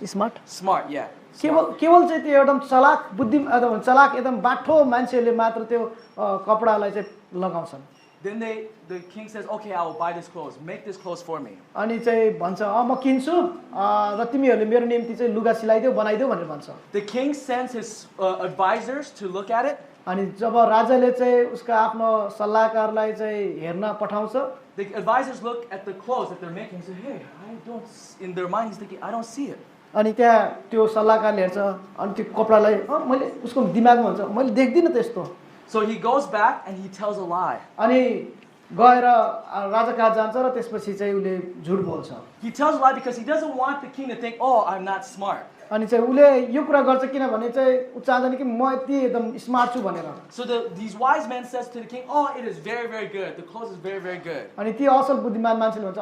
Smart, yeah. केवल चाहिँ त्यो एकदम चलाक बुद्धि अथवा चलाक एकदम बाठो मान्छेले मात्र त्यो कपडालाई चाहिँ लगाउँछन्। Then the king says, okay, I will buy this clothes. Make this clothes for me. अनि चाहिँ भन्छ म किन्छु र तिमीहरूले मेरो निम्ति चाहिँ लुगा सिलाइदेऊ बनाइदेऊ भनेर भन्छ। The king sends his advisors to look at it. अनि जब राजाले चाहिँ उसका आफ्नो सल्लाहकारलाई चाहिँ हेर्न पठाउँछ, The advisors look at the clothes that they're making and say, hey, in their mind he's thinking, I don't see it. अनि त्यहाँ त्यो सल्लाहकारले हेर्छ अनि त्यो कपडालाई मैले उसको दिमागमा हुन्छ मैले देख्दिनँ त्यस्तो। So he goes back and he tells a lie. अनि गएर राजा कहाँ जान्छ र त्यसपछि चाहिँ उसले झुट बोल्छ। He tells a lie because he doesn't want the king to think, oh, I'm not smart. अनि चाहिँ उसले यो कुरा गर्छ किनभने चाहिँ उ चाहदैन कि म यति एकदम स्मार्ट छु भनेर। So these wise men says to the king, oh, it is very, very good. The clothes is very, very good. अनि त्यो असल बुद्धिमान मान्छेले भन्छ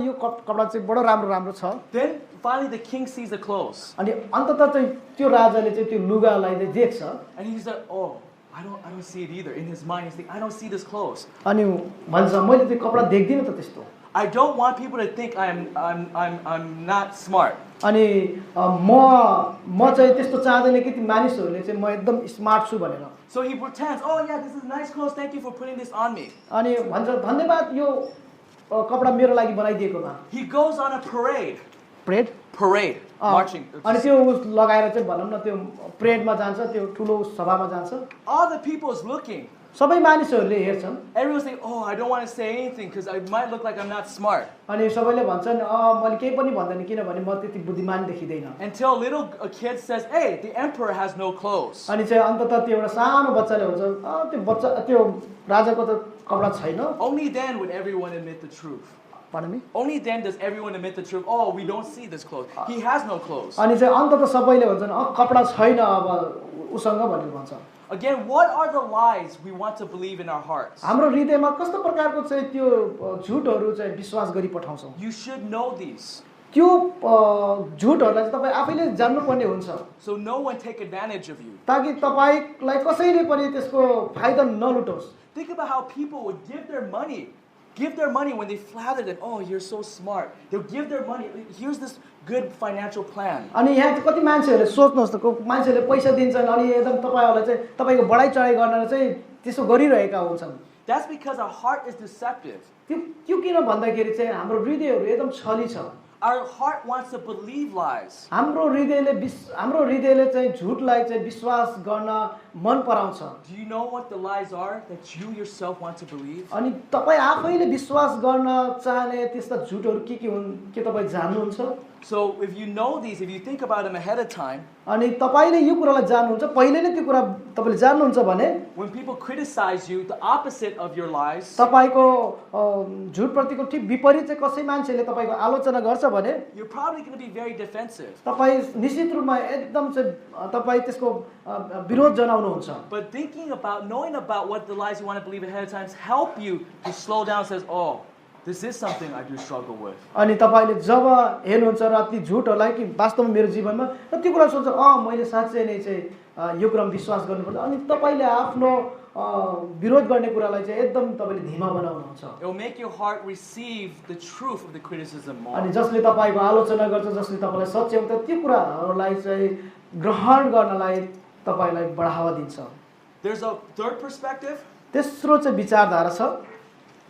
यो कपडा चाहिँ बडो राम्रो छ। Then finally the king sees the clothes. अनि अन्ततः चाहिँ त्यो राजाले चाहिँ त्यो लुगालाई चाहिँ देख्छ। And he's like, oh, I don't see it either. In his mind, he's thinking, I don't see this clothes. अनि भन्छ मैले त्यो कपडा देख्दिनँ त त्यस्तो। I don't want people to think I'm not smart. अनि म चाहिँ त्यस्तो चाहदैन कि ती मानिसहरूले चाहिँ म एकदम स्मार्ट छु भनेर। So he pretends, oh yeah, this is nice clothes. Thank you for putting this on me. अनि भन्छ धन्यवाद यो कपडा मेरो लागि बनाइदिएकोमा। He goes on a parade. Parade. Marching. अनि त्यो उस लगाएर चाहिँ भनौँ न त्यो परेडमा जान्छ, त्यो ठुलो सभामा जान्छ। All the people is looking. सबै मानिसहरूले हेर्छन् Everyone's saying, oh, I don't want to say anything because I might look like I'm not smart. अनि सबैले भन्छन् मैले केही पनि भन्दैन किनभने म त्यति बुद्धिमान देखिँदैन Until a kid says, hey, the emperor has no clothes. अनि चाहिँ अन्ततः त्यो एउटा सानो बच्चाले भन्छ त्यो राजाको त कपडा छैन Only then would everyone admit the truth. Pardon me? Only then does everyone admit the truth. Oh, we don't see this clothes. He has no clothes. अनि चाहिँ अन्ततः सबैले भन्छन् कपडा छैन अब उसँग भनेर भन्छ Again, what are the lies we want to believe in our hearts? हाम्रो हृदयमा कस्तो प्रकारको चाहिँ त्यो झुटहरू चाहिँ विश्वास गरी पठाउँछौँ You should know these, त्यो झुटहरूलाई चाहिँ तपाईँ आफैले जान्नुपर्ने हुन्छ so no one take advantage of you. ताकि तपाईँलाई कसैले पनि त्यसको फाइदा नलुटोस् Think about how people would give their money when they flather that, oh, you're so smart. They'll give their money. Here's this good financial plan. अनि यहाँ कति मान्छेहरूले सोच्नुहोस् त मान्छेहरूले पैसा दिन्छन् अनि एकदम तपाईँहरूलाई चाहिँ तपाईँको बढाइ चढाइ गरेर चाहिँ त्यसो गरिरहेका हुन्छन् That's because our heart is deceptive. त्यो किन भन्दाखेरि चाहिँ हाम्रो हृदयहरू एकदम छली छ Our heart wants to believe lies. हाम्रो हृदयले चाहिँ झुटलाई चाहिँ विश्वास गर्न मन पराउँछ Do you know what the lies are that you yourself want to believe? अनि तपाईँ आफैले विश्वास गर्न चाहने त्यस्ता झुटहरू के हुन् के तपाईँ जान्नुहुन्छ So if you know these, if you think about them ahead of time, अनि तपाईले यो कुरालाई जान्नुहुन्छ पहिले नै त्यो कुरा तपाईले जान्नुहुन्छ भने when people criticize you, the opposite of your lies, तपाईको झुटप्रतिको ठीक विपरीत चाहिँ कसै मान्छेले तपाईको आलोचना गर्छ भने you're probably going to be very defensive. तपाई निश्चित रूपमा एकदम चाहिँ तपाई त्यसको विरोध जनाउनुहुन्छ. But knowing about what the lies you want to believe ahead of time help you to slow down and says, oh, this is something I do struggle with. अनि तपाईले जब हेर्नुहुन्छ र ती झुटहरूलाई कि वास्तवमा मेरो जीवनमा र त्यो कुरा सोच्छ मैले साच्चै नै चाहिँ यो कुरामा विश्वास गर्नुपर्छ अनि तपाईले आफ्नो विरोध गर्ने कुरालाई चाहिँ एकदम तपाईले धीमा बनाउनुहुन्छ. It will make your heart receive the truth of the criticism more. अनि जसले तपाईको आलोचना गर्छ जसले तपाईलाई सच्याउँछ त्यो कुराहरूलाई चाहिँ ग्रहण गर्नलाई तपाईलाई बढावा दिन्छ. There's a third perspective. तेस्रो चाहिँ विचारधारा छ.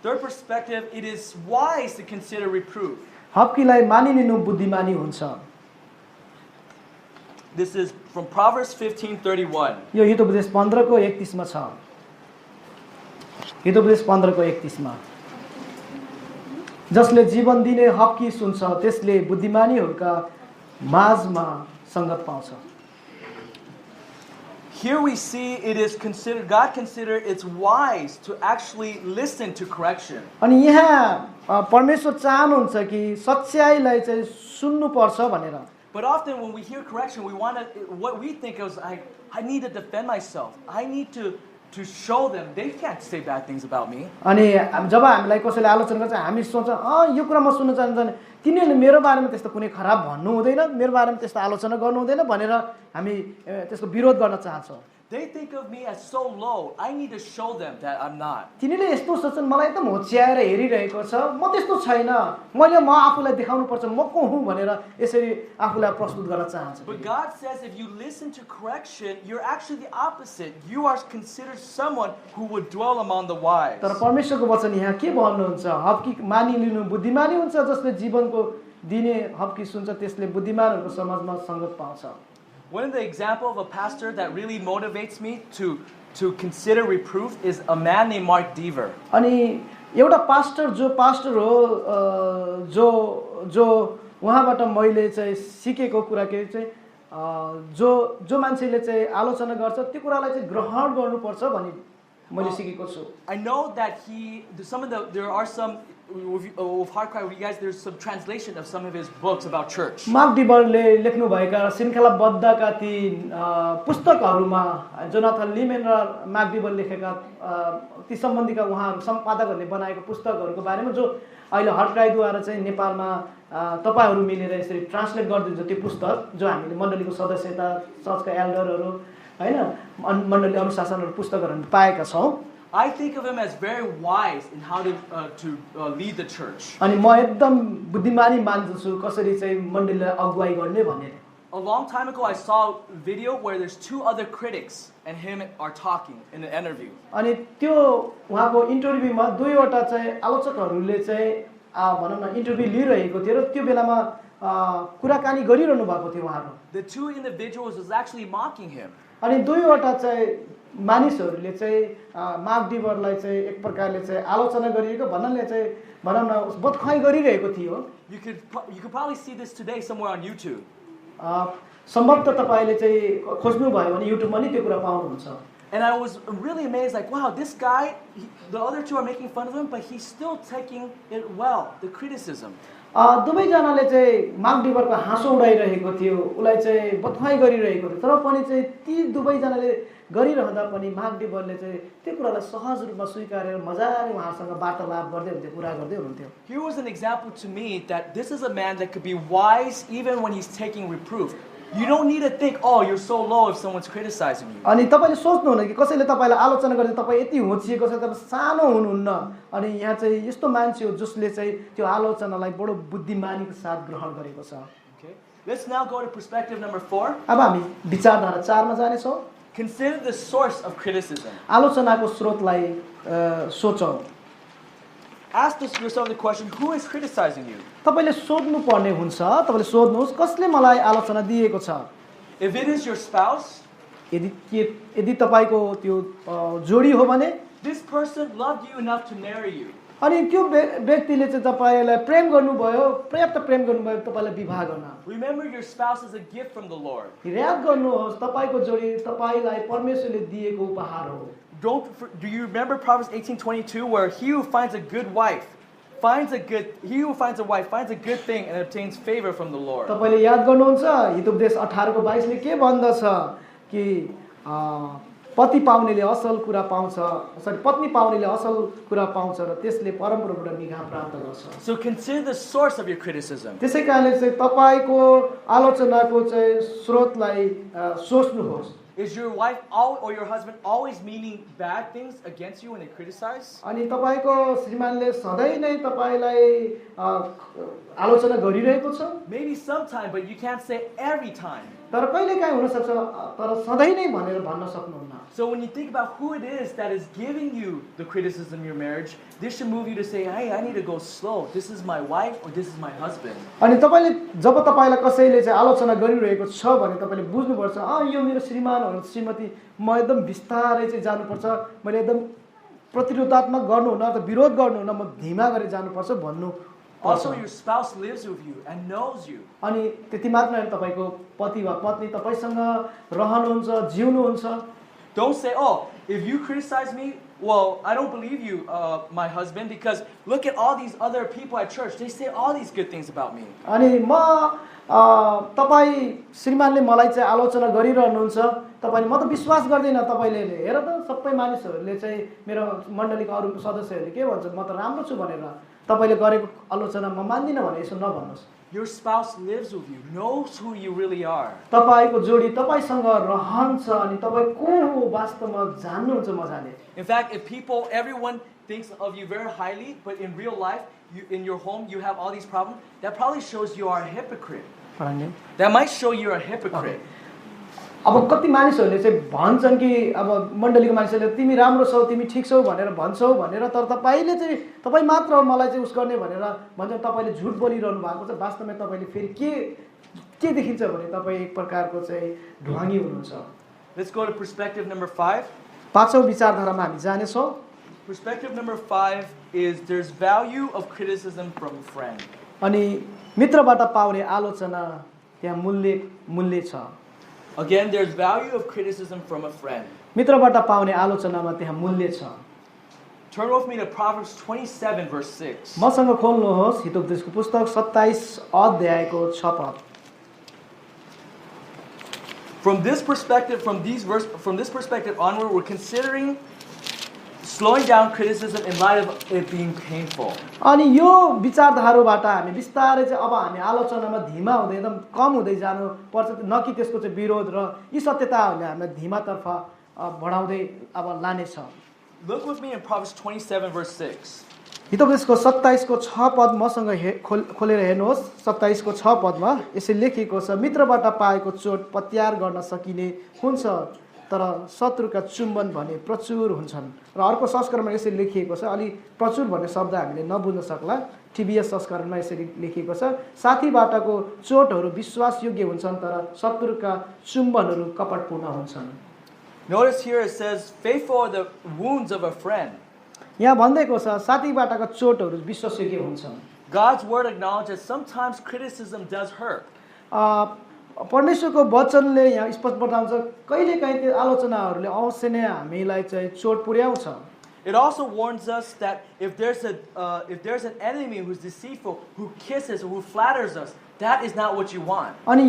Third perspective, it is wise to consider reproof. हप्कीलाई मानिलिनु बुद्धिमानी हुन्छ. This is from Proverbs 15:31. यो हितोपदेश 15 को 31 मा छ. हितोपदेश 15 को 31 मा जसले जीवन दिने हप्की सुन्छ त्यसले बुद्धिमानीहरूका माझमा संगत पाउँछ. Here we see it is God considered it's wise to actually listen to correction. अनि यहाँ परमेश्वर चाहनुहुन्छ कि सच्चाइलाई चाहिँ सुन्नु पर्छ भनेर. But often when we hear correction, what we think is I need to defend myself. I need to show them they can't say bad things about me. अनि जब हामीलाई कसैले आलोचना गर्छ हामी सोच्छौं यो कुरा म सुन्न चाहन्छु तिनीहरूले मेरो बारेमा त्यस्तो कुनै खराब भन्नु हुँदैन मेरो बारेमा त्यस्तो आलोचना गर्नु हुँदैन भनेर हामी त्यसको विरोध गर्न चाहन्छौं. They think of me as so low. I need to show them that I'm not. तिनीले यस्तो सोच्छन् मलाई एकदम होच्याएर हेरिरहेको छ म त्यस्तो छैन म आफुलाई देखाउनु पर्छ म को हुँ भनेर यसरी आफुलाई प्रस्तुत गर्न चाहन्छ. But God says if you listen to correction, you're actually the opposite. You are considered someone who would dwell among the wise. तर परमेश्वरको वचन यहाँ के भन्नुहुन्छ हप्की मानिलिनु बुद्धिमानी हुन्छ जसले जीवनको दिने हप्की सुन्छ त्यसले बुद्धिमानहरूको समाजमा संगत पाउँछ. One of the example of a pastor that really motivates me to consider reproof is a man named Mark Dever. अनि एउटा पास्टर हो जो उहाँबाट मैले चाहिँ सिकेको कुरा के चाहिँ जो मान्छेले चाहिँ आलोचना गर्छ त्यो कुरालाई चाहिँ ग्रहण गर्नुपर्छ भनी मैले सिकेको छु. I know that there are some of Heartcry with you guys, there's some translation of some of his books about church. Mark डिबरले लेख्नु भएका श्रृंखलाबद्धका ती पुस्तकहरुमा जोनाथन लिमेन र मार्क डिबर लेखेका ती सम्बन्धीका उहाँहरु सम्पादकहरुले बनाएको पुस्तकहरुको बारेमा जो अहिले हर्टक्राईद्वारा चाहिँ नेपालमा तपाईहरु मिलेर यसरी ट्रान्सलेट गर्दिन्छ त्यो पुस्तक जो हामीले मण्डलीको सदस्यता चर्चका एल्डरहरु हैन मण्डली अनुशासनहरु पुस्तकहरु पाएका छौं. I think of him as very wise in how to lead the church. अनि म एकदम बुद्धिमानी मान्दछु कसरी चाहिँ मण्डलीलाई अगुवाई गर्ने भनेर. A long time ago I saw a video where there's two other critics and him are talking in an interview. अनि त्यो उहाँको इन्टरभ्यूमा दुईवटा चाहिँ आलोचकहरूले चाहिँ भनौं न इन्टरभ्यू लिइरहेको थियो र त्यो बेलामा कुराकानी गरिरहनु भएको थियो उहाँहरु. The two individuals was actually mocking him. अनि दुईवटा चाहिँ मानिसहरूले चाहिँ मार्क डिबरलाई चाहिँ एक प्रकारले चाहिँ आलोचना गरिएको भन्नाले चाहिँ भनौँ न बदखुवाई गरिरहेको थियो। You could probably see this today somewhere on YouTube. सम्भवतः तपाईँले चाहिँ खोज्नुभयो भने युट्युबमा नि त्यो कुरा पाउनुहुन्छ। And I was really amazed, like, wow, this guy, the other two are making fun of him, but he's still taking it well, the criticism. दुवैजनाले चाहिँ मार्क डिबरको हाँसो उडाइरहेको थियो, उसलाई चाहिँ बदखुवाई गरिरहेको थियो, तर पनि चाहिँ ती दुवैजनाले गरिरहँदा पनि मार्क डिबरले चाहिँ त्यो कुरालाई सहज रूपमा स्वीकारेर मजाले उहाँसँग वार्तालाप गर्दै हुन्थ्यो, कुरा गर्दै हुन्थ्यो। Here was an example to me that this is a man that could be wise even when he's taking reproof. You don't need to think, oh, you're so low if someone's criticizing you. अनि तपाईले सोच्नुहुन्न कि कसैले तपाईलाई आलोचना गर्दा तपाई यति होचिएको छ, तपाई सानो हुनुहुन्न, अनि यहाँ चाहिँ यस्तो मान्छे हो जसले चाहिँ त्यो आलोचनालाई बडो बुद्धिमानीको साथ ग्रहण गरेको छ। Okay. Let's now go to perspective number 4. अब हामी विचारधारा 4 मा जाने छौं। Consider the source of criticism. आलोचनाको स्रोतलाई सोचौं। Ask yourself the question, who is criticizing you? तपाईले सोध्नु पर्ने हुन्छ, तपाईले सोध्नुहोस् कसले मलाई आलोचना दिएको छ। If it is your spouse, यदि तपाईको त्यो जोडी हो भने, this person loved you enough to marry you. अनि त्यो व्यक्तिले चाहिँ तपाईलाई प्रेम गर्नुभयो, पर्याप्त प्रेम गर्नुभयो तपाईलाई विवाह गर्न। Remember, your spouse is a gift from the Lord. याद गर्नुहोस् तपाईको जोडी तपाईलाई परमेश्वरले दिएको उपहार हो। Do you remember Proverbs 18:22 where he who finds a good wife finds a good thing and obtains favor from the Lord. तपाईले याद गर्नुहुन्छ हितोपदेश 18:22 ले के भन्दछ कि पति पाउनेले असल कुरा पाउँछ, सरी पत्नी पाउनेले असल कुरा पाउँछ र त्यसले परमप्रभुबाट निगाह प्राप्त गर्छ। So consider the source of your criticism. त्यसैकारणले चाहिँ तपाईको आलोचनाको चाहिँ स्रोतलाई सोच्नुहोस्। Is your wife or your husband always meaning bad things against you when they criticize? अनि तपाईको श्रीमानले सधैँ नै तपाईलाई आलोचना गरिरहेको छ? Maybe sometime, but you can't say every time. तर कहिलेकाहीँ हुन सक्छ, तर सधैँ नै भनेर भन्न सक्नुहुन्न। So when you think about who it is that is giving you the criticism in your marriage, this should move you to say, hey, I need to go slow. This is my wife or this is my husband. अनि तपाईले जब तपाईलाई कसैले चाहिँ आलोचना गरिरहेको छ भने तपाईले बुझ्नुपर्छ, यो मेरो श्रीमान हो, श्रीमती, म एकदम बिस्तारै चाहिँ जानुपर्छ, मैले एकदम प्रतिरोधात्मक गर्नुहुन्न अथवा विरोध गर्नुहुन्न, म धीमा गरी जानुपर्छ भन्नु। Also, your spouse lives with you and knows you. अनि त्यति मात्र हैन, तपाईको पति वा पत्नी तपाईसँग रहनुहुन्छ, जिउनुहुन्छ। Don't say, oh, if you criticize me, well, I don't believe you, my husband, because look at all these other people at church. They say all these good things about me. अनि म तपाई श्रीमानले मलाई चाहिँ आलोचना गरिरहनुहुन्छ, तपाईले म त विश्वास गर्दैन, तपाईले हेर त सबै मानिसहरूले चाहिँ मेरो मण्डलीको अरु सदस्यहरूले के भन्छन्, म त राम्रो छु भनेर, तपाईले गरेको आलोचना म मान्दिन भने यसो नभन्नुस्। Your spouse lives with you, knows who you really are. तपाईको जोडी तपाईसँग रहन्छ अनि तपाई को हो वास्तवमा जान्नुहुन्छ मजाले। In fact, if everyone thinks of you very highly, but in real life, in your home, you have all these problems, that probably shows you are a hypocrite. That might show you're a hypocrite. अब कति मानिसहरूले चाहिँ भन्छन् कि अब मण्डलीको मानिसहरूले तिमी राम्रो छौ, तिमी ठीक छौ भनेर भन्छौ भनेर, तर तपाईले चाहिँ तपाई मात्र मलाई चाहिँ उस गर्ने भनेर भन्छन्, तपाईले झुट बोलिरहनु भएको छ। वास्तवमा तपाईले फेरि के देखिन्छ भने तपाई एक प्रकारको चाहिँ ढुवानी हुनुहुन्छ। Let's go to perspective number 5. पाँचौं विचारधारामा हामी जाने छौं। Perspective number 5 is there's value of criticism from a friend. अनि मित्रबाट पाउने आलोचना त्यहाँ मूल्य छ। Again, there's value of criticism from a friend. मित्रबाट पाउने आलोचनामा त्यहाँ मूल्य छ। Turn with me to Proverbs 27 verse 6. मसँग खोल्नुहोस् हितोपदेशको पुस्तक 27 अध्यायको 6 पद। From this perspective onward, we're considering slowing down criticism in light of it being painful. अनि यो विचारधाराबाट हामी बिस्तारै चाहिँ अब हामी आलोचनामा धीमा हुँदै एकदम कम हुँदै जानु पर्छ, न कि त्यसको चाहिँ विरोध र यी सत्यताहरूले हामीलाई धीमातर्फ बढाउँदै अब लानेछ। Look with me in Proverbs 27 verse 6. हितोपदेशको 27 को 6 पद मसँग खोलेर हेर्नुहोस्। 27 को 6 पदमा यसै लेखिएको छ, मित्रबाट पाएको चोट पत्यार गर्न सकिने हुन्छ, तर शत्रुका चुम्बन भने प्रचुर हुन्छन्। र अर्को संस्करणमा यसरी लेखिएको छ, अलि प्रचुर भन्ने शब्द हामीले नबुझ्न सक्ला, टीबीएस संस्करणमा यसरी लेखिएको छ, साथीबाटको चोटहरू विश्वासयोग्य हुन्छन्, तर शत्रुका चुम्बनहरू कपटपूर्ण हुन्छन्। Notice here it says, faithful are the wounds of a friend. यहाँ भन्दैको छ साथीबाटका चोटहरू विश्वासयोग्य हुन्छन्। God's word acknowledges sometimes criticism does hurt. परमेश्वरको वचनले यहाँ स्पष्ट बताउँछ कहिलेकाहीँ त्यो आलोचनाहरूले अवश्य नै हामीलाई चाहिँ चोट पुर्याउँछ। It also warns us that if there's an enemy who's deceitful, who kisses, who flatters us, that is not what you want. अनि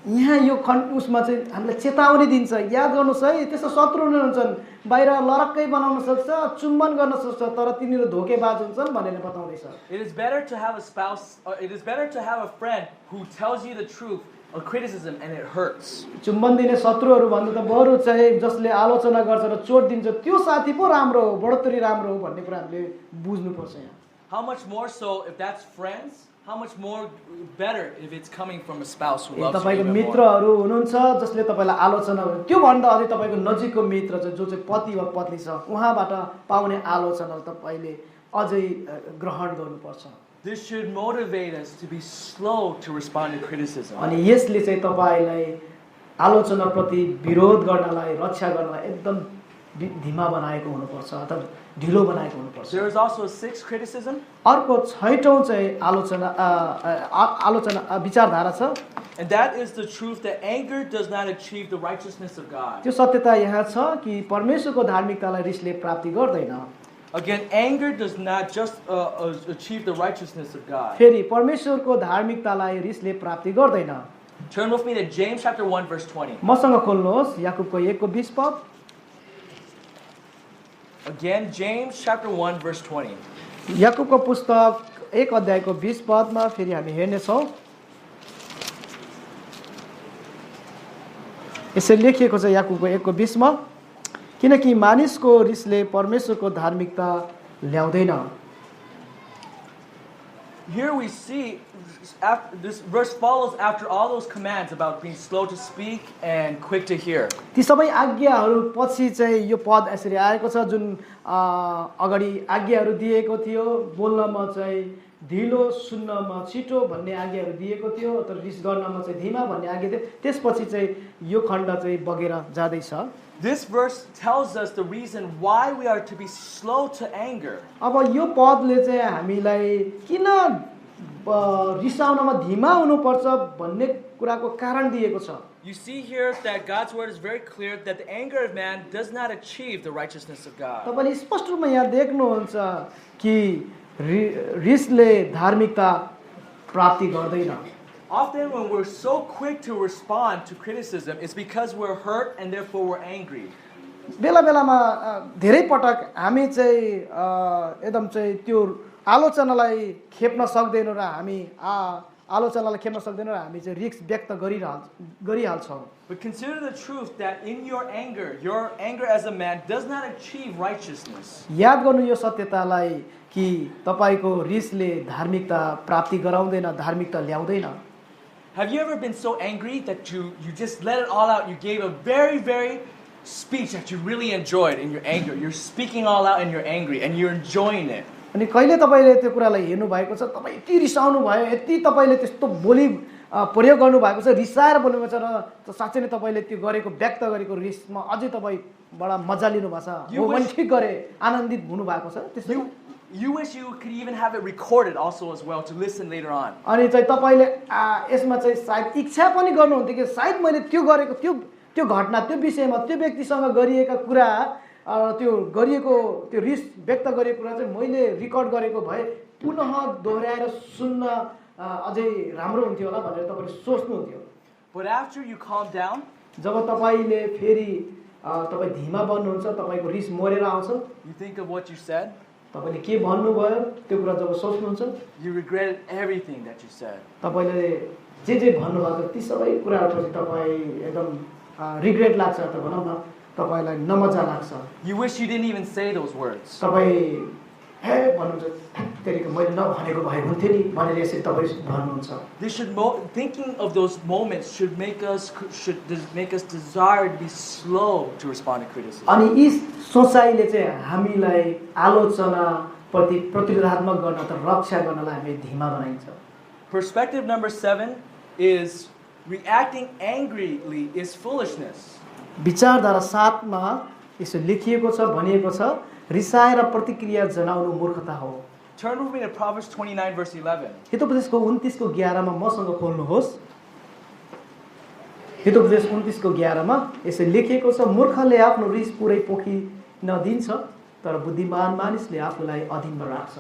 यहाँ यो उसमा चाहिँ हामीलाई चेतावनी दिन्छ याद गर्नुहोस् है त्यस्तो शत्रुहरू हुन्छन् बाहिर लरक्कै बनाउन सक्छ चुम्बन गर्न सक्छ तर तिनीहरू धोकेबाज हुन्छन् भनेर बताउँदैछ। It is better to have a spouse, or it is better to have a friend who tells you the truth or criticism and it hurts. चुम्बन दिने शत्रुहरू भन्दा त बरु चाहिँ जसले आलोचना गर्छ र चोट दिन्छ त्यो साथी पो राम्रो हो बढोत्तरी राम्रो हो भन्ने कुरा हामीले बुझ्नुपर्छ यहाँ। How much more so if that's friends? How much more better if it's coming from a spouse who loves you तपाईको even more? मित्रहरू हुनुहुन्छ जसले तपाईलाई आलोचना गर्छ त्यो भन्दा अझै तपाईको नजिकको मित्र चाहिँ जो चाहिँ पति वा पत्नी छ उहाँबाट पाउने आलोचना तपाईले अझै ग्रहण गर्नुपर्छ। This should motivate us to be slow to respond to criticism. अनि यसले चाहिँ तपाईलाई आलोचना प्रति विरोध गर्नलाई रक्षा गर्नलाई एकदम धीमा बनाएको हुनुपर्छ अथवा ढिलो बनाएको हुनुपर्छ। There is also a sixth criticism. अर्को छैटौं चाहिँ आलोचना विचारधारा छ। And that is the truth that anger does not achieve the righteousness of God. त्यो सत्यता यहाँ छ कि परमेश्वरको धार्मिकतालाई रिसले प्राप्ति गर्दैन। Again, anger does not just achieve the righteousness of God. फेरि परमेश्वरको धार्मिकतालाई रिसले प्राप्ति गर्दैन। Turn with me to James chapter 1 verse 20. मसँग खोल्नुहोस् याकुबको 1:20 पद। Again, James chapter 1 verse 20. याकुबको पुस्तक 1 अध्यायको 20 पदमा फेरि हामी हेर्ने छौं। यसरी लेखिएको छ याकुबको 1:20 मा किनकि मानिसको रिसले परमेश्वरको धार्मिकता ल्याउँदैन। Here we see this verse follows after all those commands about being slow to speak and quick to hear. ती सबै आज्ञाहरू पछि चाहिँ यो पद यसरी आएको छ जुन अगाडि आज्ञाहरू दिएको थियो बोल्नमा चाहिँ ढिलो सुन्नमा छिटो भन्ने आज्ञाहरू दिएको थियो तर रिस गर्नमा चाहिँ धीमा भन्ने आज्ञा थियो त्यसपछि चाहिँ यो खण्ड चाहिँ बगेर जाँदैछ। This verse tells us the reason why we are to be slow to anger. अब यो पदले चाहिँ हामीलाई किन रिसाउनमा धीमा हुनुपर्छ भन्ने कुराको कारण दिएको छ। You see here that God's word is very clear that the anger of man does not achieve the righteousness of God. तपाईले स्पष्ट रूपमा यहाँ देख्नुहुन्छ कि रिसले धार्मिकता प्राप्ति गर्दैन। Often when we're so quick to respond to criticism, it's because we're hurt and therefore we're angry. बेला बेलामा धेरै पटक हामी चाहिँ एकदम चाहिँ त्यो आलोचनालाई खेप्न सक्दैनौँ र हामी आलोचनालाई खेप्न सक्दैनौँ र हामी चाहिँ रिस्क व्यक्त गरिहाल्छौँ। But consider the truth that in your anger as a man does not achieve righteousness. याद गर्नु यो सत्यतालाई कि तपाईको रिसले धार्मिकता प्राप्ति गराउँदैन धार्मिकता ल्याउँदैन। Have you ever been so angry that you just let it all out? You gave a very speech that you really enjoyed in your anger. You're speaking all out and you're angry and you're enjoying it. अनि कहिले तपाईले त्यो कुरालाई हेर्नु भएको छ तपाई यति रिसाउनु भयो यति तपाईले त्यस्तो बोली प्रयोग गर्नु भएको छ रिसाएर बोल्नु भएको छ र साच्चै नै तपाईले त्यो गरेको व्यक्त गरेको रिसमा अझै तपाई बडा मजा लिनु भएको छ हो पनि ठीक गरे आनन्दित हुनु भएको छ त्यसै You wish you could even have it recorded also as well to listen later on. अनि चाहिँ तपाईले यसमा चाहिँ सायद इच्छा पनि गर्नुहुन्थ्यो कि सायद मैले त्यो गरेको त्यो घटना त्यो विषयमा त्यो व्यक्तिसँग गरिएका कुरा त्यो गरिएको त्यो रिस व्यक्त गरेको कुरा चाहिँ मैले रेकर्ड गरेको भए पुनः दोहोर्याएर सुन्न अझै राम्रो हुन्थ्यो होला भनेर तपाईले सोच्नुहुन्थ्यो। But after you calm down, जब तपाईले फेरि तपाई धीमा बन्नुहुन्छ तपाईको रिस मरेर आउँछ you think of what you said, तपाईले के भन्नुभयो त्यो कुरा जब सोच्नुहुन्छ you regret everything that you said. तपाईले जे भन्नुभएको ती सबै कुराहरुपछि तपाई एकदम रिग्रेट लाग्छ त भनौं न तपाईलाई नमजा लाग्छ। You wish you didn't even say those words. तपाई हे भन्नुहुन्छ त्यसैले मैले नभनेको भए हुन्थ्यो नि भनेर यसरी तपाई भन्नुहुन्छ। This should thinking of those moments should make us desire to be slow to respond to criticism. अनि यी सोचाइले चाहिँ हामीलाई आलोचना प्रति प्रतिरोधात्मक गर्न त रक्षा गर्नलाई हामी धीमा बनाइन्छ। Perspective number 7 is reacting angrily is foolishness. विचारधारा 7 मा यसो लेखिएको छ, भनिएको छ, रिसाएर प्रतिक्रिया जनाउनु मूर्खता हो। Turn with me to Proverbs 29 verse 11. हितोपदेशको 29 को 11 मा मसँग खोल्नुहोस्। हितोपदेश 29 को 11 मा यसो लेखिएको छ, मूर्खले आफ्नो रिस पुरै पोखी नदिन्छ, तर बुद्धिमान मानिसले आफूलाई अधीनमा राख्छ।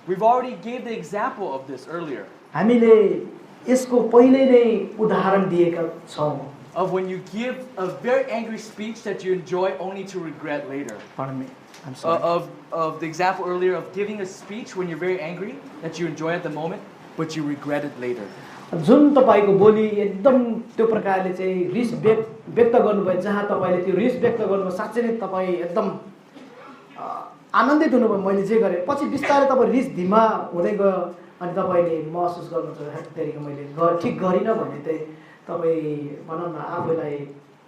We've already gave the example of this earlier. हामीले यसको पहिले नै उदाहरण दिएका छौं। Of when you give a very angry speech that you enjoy only to regret later. Pardon me. I'm sorry. Of the example earlier of giving a speech when you're very angry that you enjoy at the moment but you regret it later. जुन तपाईको बोली एकदम त्यो प्रकारले चाहिँ रिस व्यक्त गर्नुभयो, जहाँ तपाईले त्यो रिस व्यक्त गर्नुभयो, साच्चै नै तपाई एकदम आनन्दित हुनुभयो मैले जे गरे, पछि बिस्तारै तपाई रिस धीमा हुँदै गयो अनि तपाईले महसुस गर्नुहुन्छ हेतैको मैले ठीक गरिन भन्ने चाहिँ तपाई भनौं न आफैलाई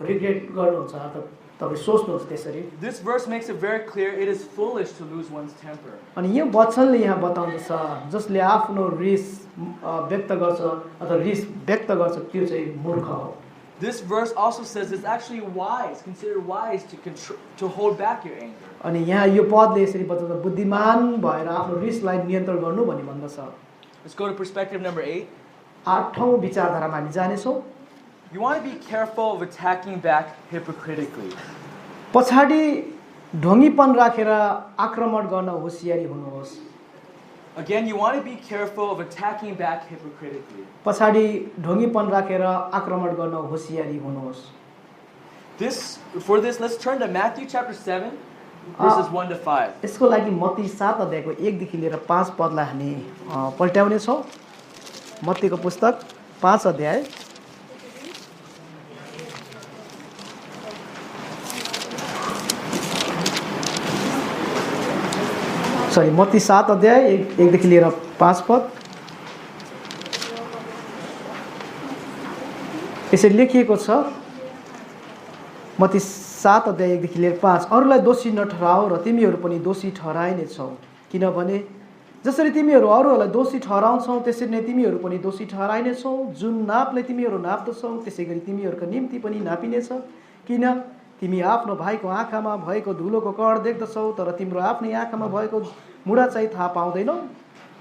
रिग्रेट गर्नुहुन्छ अथवा तपाई सोच्नुहुन्छ त्यसरी। This verse makes it very clear it is foolish to lose one's temper. अनि यो वचनले यहाँ बताउँदछ जसले आफ्नो रिस व्यक्त गर्छ अथवा रिस व्यक्त गर्छ त्यो चाहिँ मूर्ख हो। This verse also says it's actually wise, considered wise to hold back your anger. अनि यहाँ यो पदले यसरी बताउँछ बुद्धिमान भएर आफ्नो रिसलाई नियन्त्रण गर्नु भनी भन्दछ। Let's go to perspective number 8. 8औं विचारधारामा हामी जानेछौं। You want to be careful of attacking back hypocritically. पछाडी ढोंगीपन राखेर आक्रमण गर्न होशियारी हुनुहोस्। Again, you want to be careful of attacking back hypocritically. पछाडी ढोंगीपन राखेर आक्रमण गर्न होशियारी हुनुहोस्। For this, let's turn to Matthew chapter 7, verses 1 to 5. यसको लागि मत्ती 7 अध्यायको 1 देखि लिएर 5 पदलाई हामी पल्ट्याउने छौं। मत्तीको पुस्तक 5 अध्याय मत्ती 7 अध्याय 1 देखि लिएर 5 पद। यसरी लेखिएको छ मत्ती 7 अध्याय 1 देखि लिएर 5, अरूलाई दोषी नठहराऊ र तिमीहरू पनि दोषी ठहराइने छौ, किनभने जसरी तिमीहरू अरूहरूलाई दोषी ठहराउँछौ त्यसरी नै तिमीहरू पनि दोषी ठहराइने छौ। जुन नापले तिमीहरू नाप्दछौ त्यसैगरी तिमीहरूको निम्ति पनि नापिनेछ। किन तिमी आफ्नो भाइको आँखामा भएको धुलोको कण देख्दछौ तर तिम्रो आफ्नै आँखामा भएको मुडा चाहिँ थाहा पाउँदैनौ?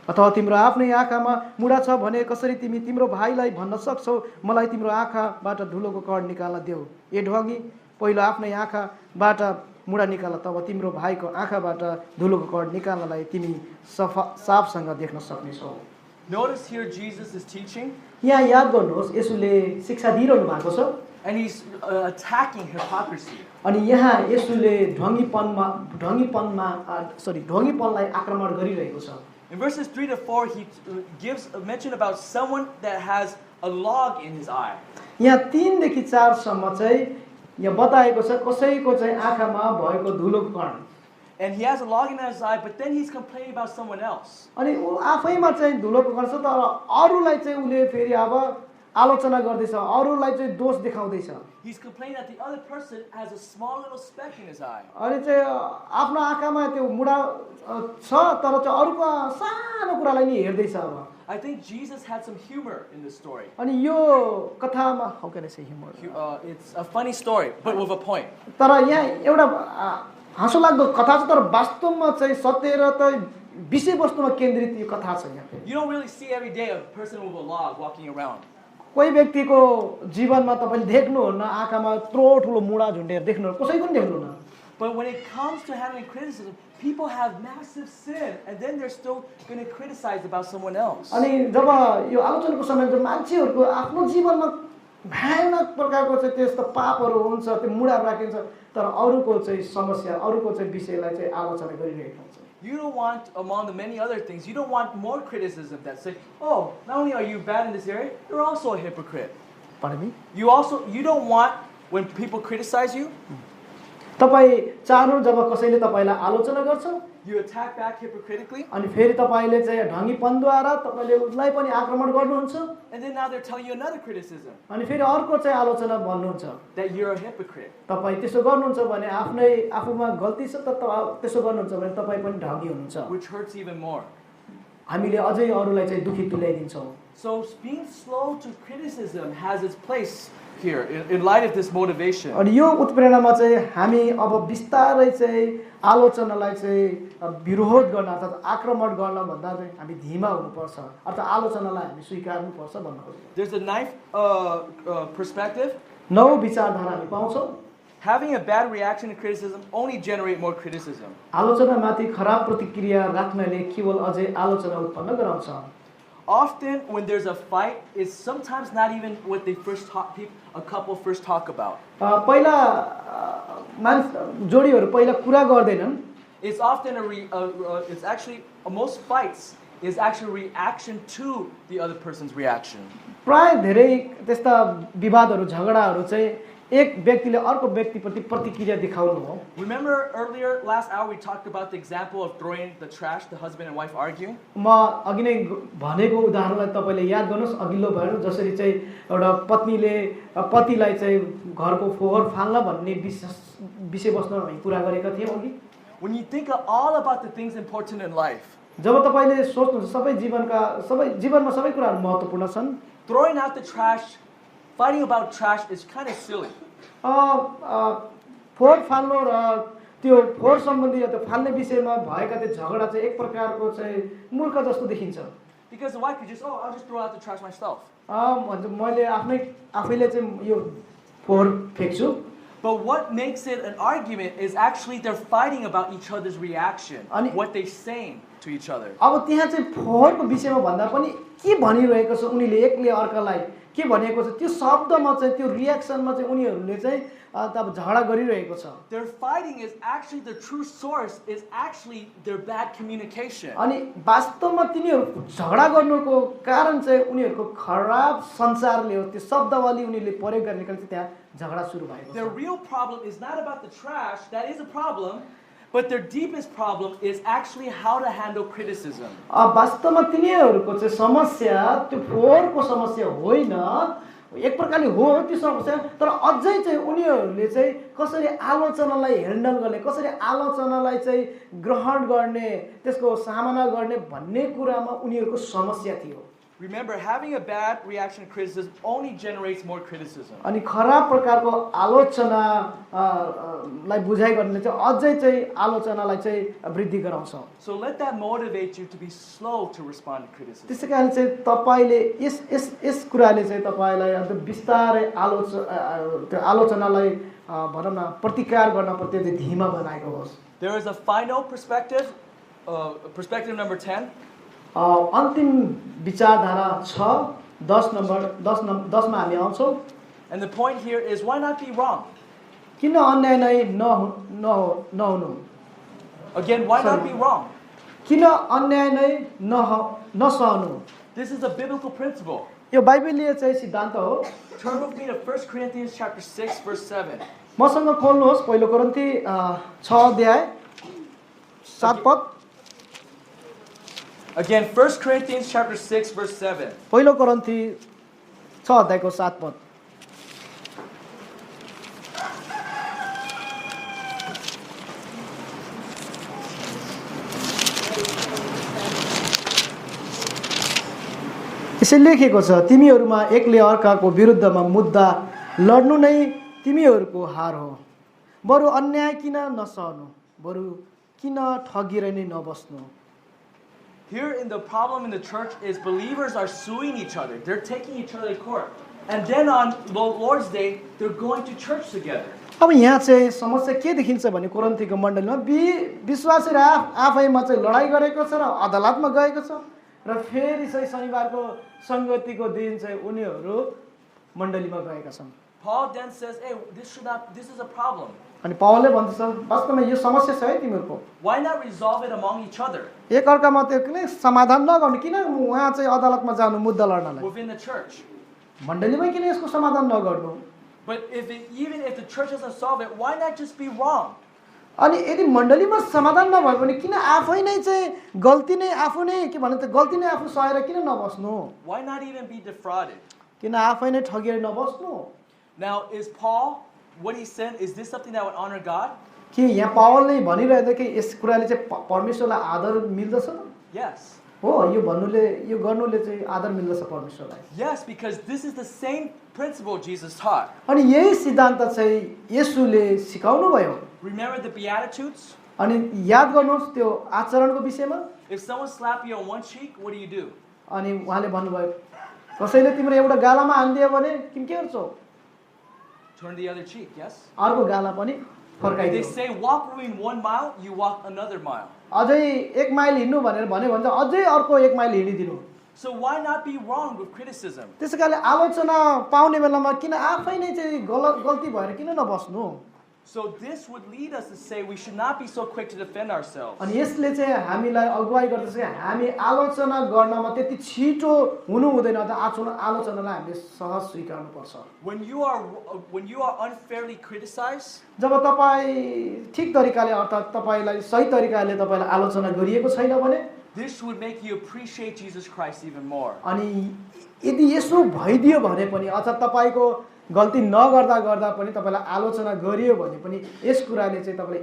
अथवा तिम्रो आफ्नै आँखामा मुडा छ भने कसरी तिमी तिम्रो भाइलाई भन्न सक्छौ मलाई तिम्रो आँखाबाट धुलोको कण निकाल्न देऊ? ए ढोंगी, पहिलो आफ्नै आँखाबाट मुडा निकाल, तब तिम्रो भाइको आँखाबाट धुलोको कण निकाल्नलाई तिमी साफसँग देख्न सक्नेछौ। Notice here Jesus is teaching. यहाँ याद गर्नुहोस् येशूले शिक्षा दिइरहनु भएको छ and he's attacking hypocrisy. अनि यहाँ येशूले ढोंगीपनलाई आक्रमण गरिरहेको छ। In verses 3 to 4 he gives a mention about someone that has a log in his eye. यहाँ 3 देखि 4 सम्म चाहिँ यहाँ बताएको छ कसैको चाहिँ आँखामा भएको धुलोको कण। And he has a log in his eye, but then he's complaining about someone else. अनि उ आफैमा चाहिँ धुलोको कण छ तर अरूलाई चाहिँ उले फेरि अब आलोचना गर्दैछ, अरूलाई चाहिँ दोष देखाउँदैछ। He's complaining that the other person has a small little speck in his eye. अनि चाहिँ आफ्नो आँखामा त्यो मुडा छ तर चाहिँ अरूको सानो कुरालाई नि हेर्दैछ अब। I think Jesus had some humor in this story. अनि यो कथामा how can I say humor? It's a funny story, but with a point. तर यहाँ एउटा हाँसोलाग्दो कथा छ तर वास्तवमा चाहिँ सत्य र त विषयवस्तुमा केन्द्रित यो कथा छ यहाँ। You don't really see every day a person with a log walking around. कोही व्यक्तिको जीवनमा तपाईले देख्नुहुन्न आँखामा त्रो ठुलो मुडा झुन्डेर देख्नुहुन्न, कसै पनि देख्नुहुन्न। But when it comes to handling criticism, people have massive sin and then they're still going to criticize about someone else. अनि जब यो आलोचनाको समयमा मान्छेहरुको आफ्नो जीवनमा भयानक प्रकारको चाहिँ त्यस्तो पापहरु हुन्छ, त्यो मुडा राखिन्छ तर अरूको चाहिँ समस्या, अरूको चाहिँ विषयलाई चाहिँ आलोचना गरिरहेको हुन्छ। You don't want, among the many other things, you don't want more criticism that say, oh, not only are you bad in this area, you're also a hypocrite. Pardon me? You don't want, when people criticize you, तपाई चाहनु जब कसैले तपाईलाई आलोचना गर्छ, you attack back hypocritically, अनि फेरि तपाईले चाहिँ ढंगीपनद्वारा तपाईले उसलाई पनि आक्रमण गर्नुहुन्छ, and then now they're telling you another criticism, अनि फेरि अर्को चाहिँ आलोचना भन्नुहुन्छ that you're a hypocrite. तपाई त्यसो गर्नुहुन्छ भने आफ्नै आफूमा गल्ती छ त त्यसो गर्नुहुन्छ भने तपाई पनि ढंगी हुनुहुन्छ, which hurts even more. हामीले अझै अरूलाई चाहिँ दुखी तुल्याइदिन्छौं। So being slow to criticism has its place here in light of this motivation. अनि यो उत्प्रेरणामा चाहिँ हामी अब बिस्तारै चाहिँ आलोचनालाई चाहिँ विरोध गर्न अर्थात् आक्रमण गर्न भन्दा चाहिँ हामी धीमा हुनुपर्छ अर्थात् आलोचनालाई हामी स्वीकार्नुपर्छ भन्न खोजेको। There's a ninth perspective. नौ विचारधारा हामी पाउँछौँ। Having a bad reaction to criticism only generate more criticism. आलोचनामाथि खराब प्रतिक्रिया राख्नले केवल अझै आलोचना उत्पन्न गराउँछ। Often when there's a fight, it's sometimes not even what they a couple first talk about. पहिला जोडीहरू पहिला कुरा गर्दैनन्। It's often it's actually most fights is actually reaction to the other person's reaction. प्राय धेरै त्यस्ता विवादहरू झगडाहरू चाहिँ एक व्यक्तिले अर्को व्यक्तिप्रति प्रतिक्रिया दिखाउनु हो। Remember earlier last hour we talked about the example of throwing the trash, the husband and wife arguing. म अघि नै भनेको उदाहरणलाई तपाईले याद गर्नुस् अघिल्लो भयो जसरी चाहिँ एउटा पत्नीले पतिलाई चाहिँ घरको फोहोर फाल्न भन्ने विषयवस्तुमा हामी कुरा गरेका थियौं अघि। When you think all about the things important in life, जब तपाईले सोच्नुहुन्छ सबै जीवनमा सबै कुराहरू महत्त्वपूर्ण छन्, throwing out the trash, fighting about trash is kind of silly. फोहोर फाल्नु र त्यो फोहोर सम्बन्धी त्यो फाल्ने विषयमा भएका त्यो झगडा चाहिँ एक प्रकारको चाहिँ मूर्ख जस्तो देखिन्छ। Because the wife could just, I'll just throw out the trash myself. मैले आफैले चाहिँ यो फोहोर फ्याँक्छु। But what makes it an argument is actually they're fighting about each other's reaction, what they're saying to each other. अब त्यहाँ चाहिँ फोहोरको विषयमा भन्दा पनि के भनिरहेको छ उनीले एकले अर्कालाई के भनेको छ त्यो शब्दमा चाहिँ त्यो रिएक्सनमा चाहिँ उनीहरूले चाहिँ तब झगडा गरिरहेको छ। Their fighting is actually the true source is actually their bad communication. अनि वास्तवमा तिनीहरू झगडा गर्नुको कारण चाहिँ उनीहरूको खराब सञ्चारले हो। त्यो शब्दावली उनीहरूले प्रयोग गर्ने कारण चाहिँ त्यहाँ झगडा सुरु भएको छ। Their real problem is not about the trash, that is a problem, but their deepest problem is actually how to handle criticism. वास्तवमा तिनीहरूको चाहिँ समस्या त्यो फोहोरको समस्या होइन, एक प्रकारले हो त्यो समस्या, तर अझै चाहिँ उनीहरूले चाहिँ कसरी आलोचनालाई ह्यान्डल गर्ने, कसरी आलोचनालाई चाहिँ ग्रहण गर्ने, त्यसको सामना गर्ने भन्ने कुरामा उनीहरूको समस्या थियो। Remember, having a bad reaction to criticism only generates more criticism. अनि खराब प्रकारको आलोचना लाई बुझाइ गर्ने चाहिँ अझै चाहिँ आलोचनालाई चाहिँ वृद्धि गराउँछ। So let that motivate you to be slow to respond to criticism. त्यसैकारण चाहिँ तपाईले यस कुराले चाहिँ तपाईलाई अन्त बिस्तारै आलोचनालाई भनौं न प्रतिकार गर्न प्रति चाहिँ धीमा बनाएको होस्। There is a final perspective, perspective number 10. अन्तिम विचारधारा 6 10 मा हामी आउँछौं। And the point here is why not be wrong? किन अन्याय नै नहुनु? Again, why not be wrong? किन अन्याय नै नसहनु? This is a biblical principle. यो बाइबलीय चाहिँ सिद्धान्त हो। Turn with me to 1 Corinthians chapter 6 verse 7. मसँग खोल्नुहोस् पहिलो कोरिन्थी 6 अध्याय 7 पद। Again, 1 Corinthians chapter 6 verse 7. पहिलो कोरिन्थी 6 अध्यायको 7 पद। यसै लेखेको छ तिमीहरूमा एकले अर्काको विरुद्धमा मुद्दा लड्नु नै तिमीहरूको हार हो। बरु अन्याय किन नसहनु, बरु किन ठगिएर नै नबस्नु। Here in the problem in the church is believers are suing each other. They're taking each other to court. And then on Lord's Day, they're going to church together. अब यहाँ चाहिँ समस्या के देखिन्छ भने कोरिन्थीको मण्डलीमा विश्वासीहरू आफैमा चाहिँ लडाई गरेको छ र अदालतमा गएको छ र फेरि चाहिँ शनिबारको संगतिको दिन चाहिँ उनीहरू मण्डलीमा गएका छन्। Paul then says, "Hey, this is a problem." अनि पावलले भन्छ वास्तवमा यो समस्या छ है तिमीहरूको। Why not resolve it among each other? एक अर्कामा त्यो किन समाधान नगर्नु, किन उहाँ चाहिँ अदालतमा जानु मुद्दा लड्नलाई? Within the church. मण्डलीमै किन यसको समाधान नगर्नु? But even if the church doesn't solve it, why not just be wrong? अनि यदि मण्डलीमा समाधान नभए पनि किन आफै नै चाहिँ गल्ती नै आफू नै के भन्छ गल्ती नै आफू सहेर किन नबस्नु? Why not even be defrauded? किन आफै नै ठगिएर नबस्नु? Now, is Paul, what he said, is this something that would honor God? के यहाँ पावलले भनिरहेको कि यस कुराले चाहिँ परमेश्वरलाई आदर मिल्दछ? Yes. हो यो भन्नुले यो गर्नुले चाहिँ आदर मिल्दछ परमेश्वरलाई। Yes, because this is the same principle Jesus taught. अनि यही सिद्धान्त चाहिँ येशूले सिकाउनु भयो। Remember the Beatitudes? अनि याद गर्नुहोस् त्यो आचरणको विषयमा। If someone slaps you on one cheek, what do? अनि उहाँले भन्नुभयो कसैले तिम्रो एउटा गालामा हानिदियो भने तिमी के गर्छौ? Turn the other cheek, yes? अर्को गाला पनि If फर्काइदियो। they say walk between 1 mile, you walk another mile. अझै 1 माइल हिँड्नु भनेर भन्यो भने चाहिँ अझै अर्को 1 mile हिँडिदिनु। So why not be wrong with criticism? त्यसैकारणले आलोचना पाउने बेलामा किन आफै नै चाहिँ गल्ती भएर किन नबस्नु? So this would lead us to say we should not be so quick to defend ourselves. अनि यसले चाहिँ हामीलाई अगुवाई गर्दछ हामी आलोचना गर्नमा त्यति छिटो हुनु हुँदैन त आलोचनालाई हामीले सहज स्वीकार्नु पर्छ। When you are unfairly criticized, जब तपाईँ ठीक तरिकाले अर्थात् तपाईलाई सही तरिकाले तपाईलाई आलोचना गरिएको छैन भने this would make you appreciate Jesus Christ even more. अनि यदि यसो भइदियो भने पनि अथवा तपाईको गल्ती नगर्दा गर्दा पनि तपाईलाई आलोचना गरियो भने पनि यस कुराले चाहिँ तपाईलाई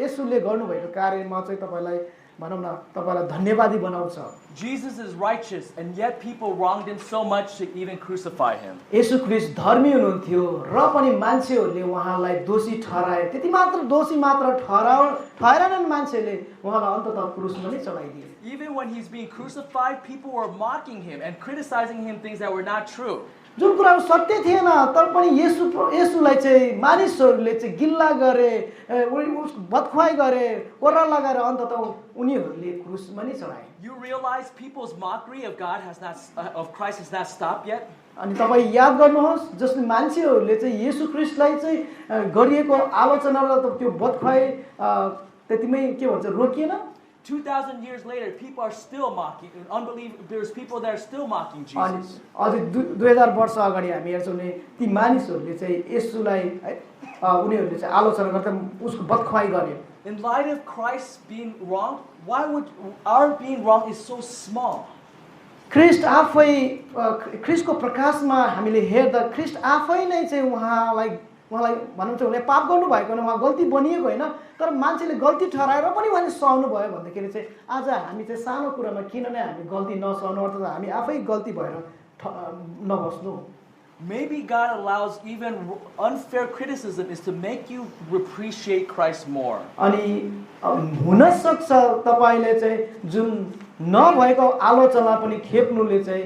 येशूले गर्नुभएको कार्यमा चाहिँ तपाईलाई भनौँ न तपाईलाई धन्यवादी बनाउँछ। Jesus is righteous and yet people wronged him so much to even crucify him. येशू ख्रीष्ट धर्मी हुनुहुन्थ्यो र पनि मान्छेहरूले उहाँलाई दोषी ठहराए। त्यति मात्र दोषी मात्र ठहराएनन् मान्छेले उहाँलाई अन्ततः क्रुसमा नै चढाइदिए। Even when he's being crucified, people were mocking him and criticizing him things that were not true. जुन कुराहरू सत्य थिएन तर पनि येशूलाई चाहिँ मानिसहरूले चाहिँ गिल्ला गरे, बदखुवाई गरे, कोर्रा लगाएर अन्ततः उनीहरूले क्रुसमा नै चढाए। You realize people's mockery of Christ has not stopped yet? अनि तपाईँ याद गर्नुहोस् जसले मान्छेहरूले चाहिँ येशू ख्रीष्टलाई चाहिँ गरिएको आलोचना र त्यो बदखुवाई त्यतिमै के भन्छ रोकिएन। 2,000 years later, people are still mocking. There's people that are still mocking Jesus. अनि अझै 2000 वर्ष अगाडि हामी हेर्छौँ नि ती मानिसहरूले चाहिँ येशूलाई उनीहरूले चाहिँ आलोचना गर्दा उसको बदखुवाई गरे। In light of Christ being wronged, why would our being wrong is so small? ख्रीष्ट आफै ख्रीष्टको प्रकाशमा हामीले हेर्दा ख्रीष्ट आफै नै चाहिँ उहाँलाई भनौँ चाहिँ उहाँले पाप गर्नुभएको होइन, उहाँ गल्ती बनिएको होइन तर मान्छेले गल्ती ठहराएर पनि उहाँले सहनु भयो भन्दाखेरि चाहिँ आज हामी चाहिँ सानो कुरामा किन नै हामी गल्ती नसहनु अर्थात् हामी आफै गल्ती भएर नबस्नु। Maybe God allows even unfair criticism is to make you appreciate Christ more. अनि हुन सक्छ तपाईले चाहिँ जुन नभएको आलोचना पनि खेप्नुले चाहिँ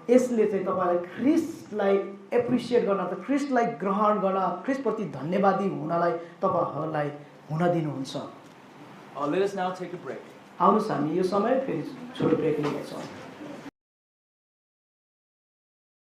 यसले चाहिँ तपाईलाई ख्रीष्टलाई एप्रिसिएट गर्न त ख्रीष्टलाई ग्रहण गर्न ख्रीष्टप्रति धन्यवादी हुनलाई तपाईहरुलाई हुन दिनुहुन्छ। Let us now take a break. आउनुस् हामी यो समय फेरि छोटो ब्रेक लिनेछौँ।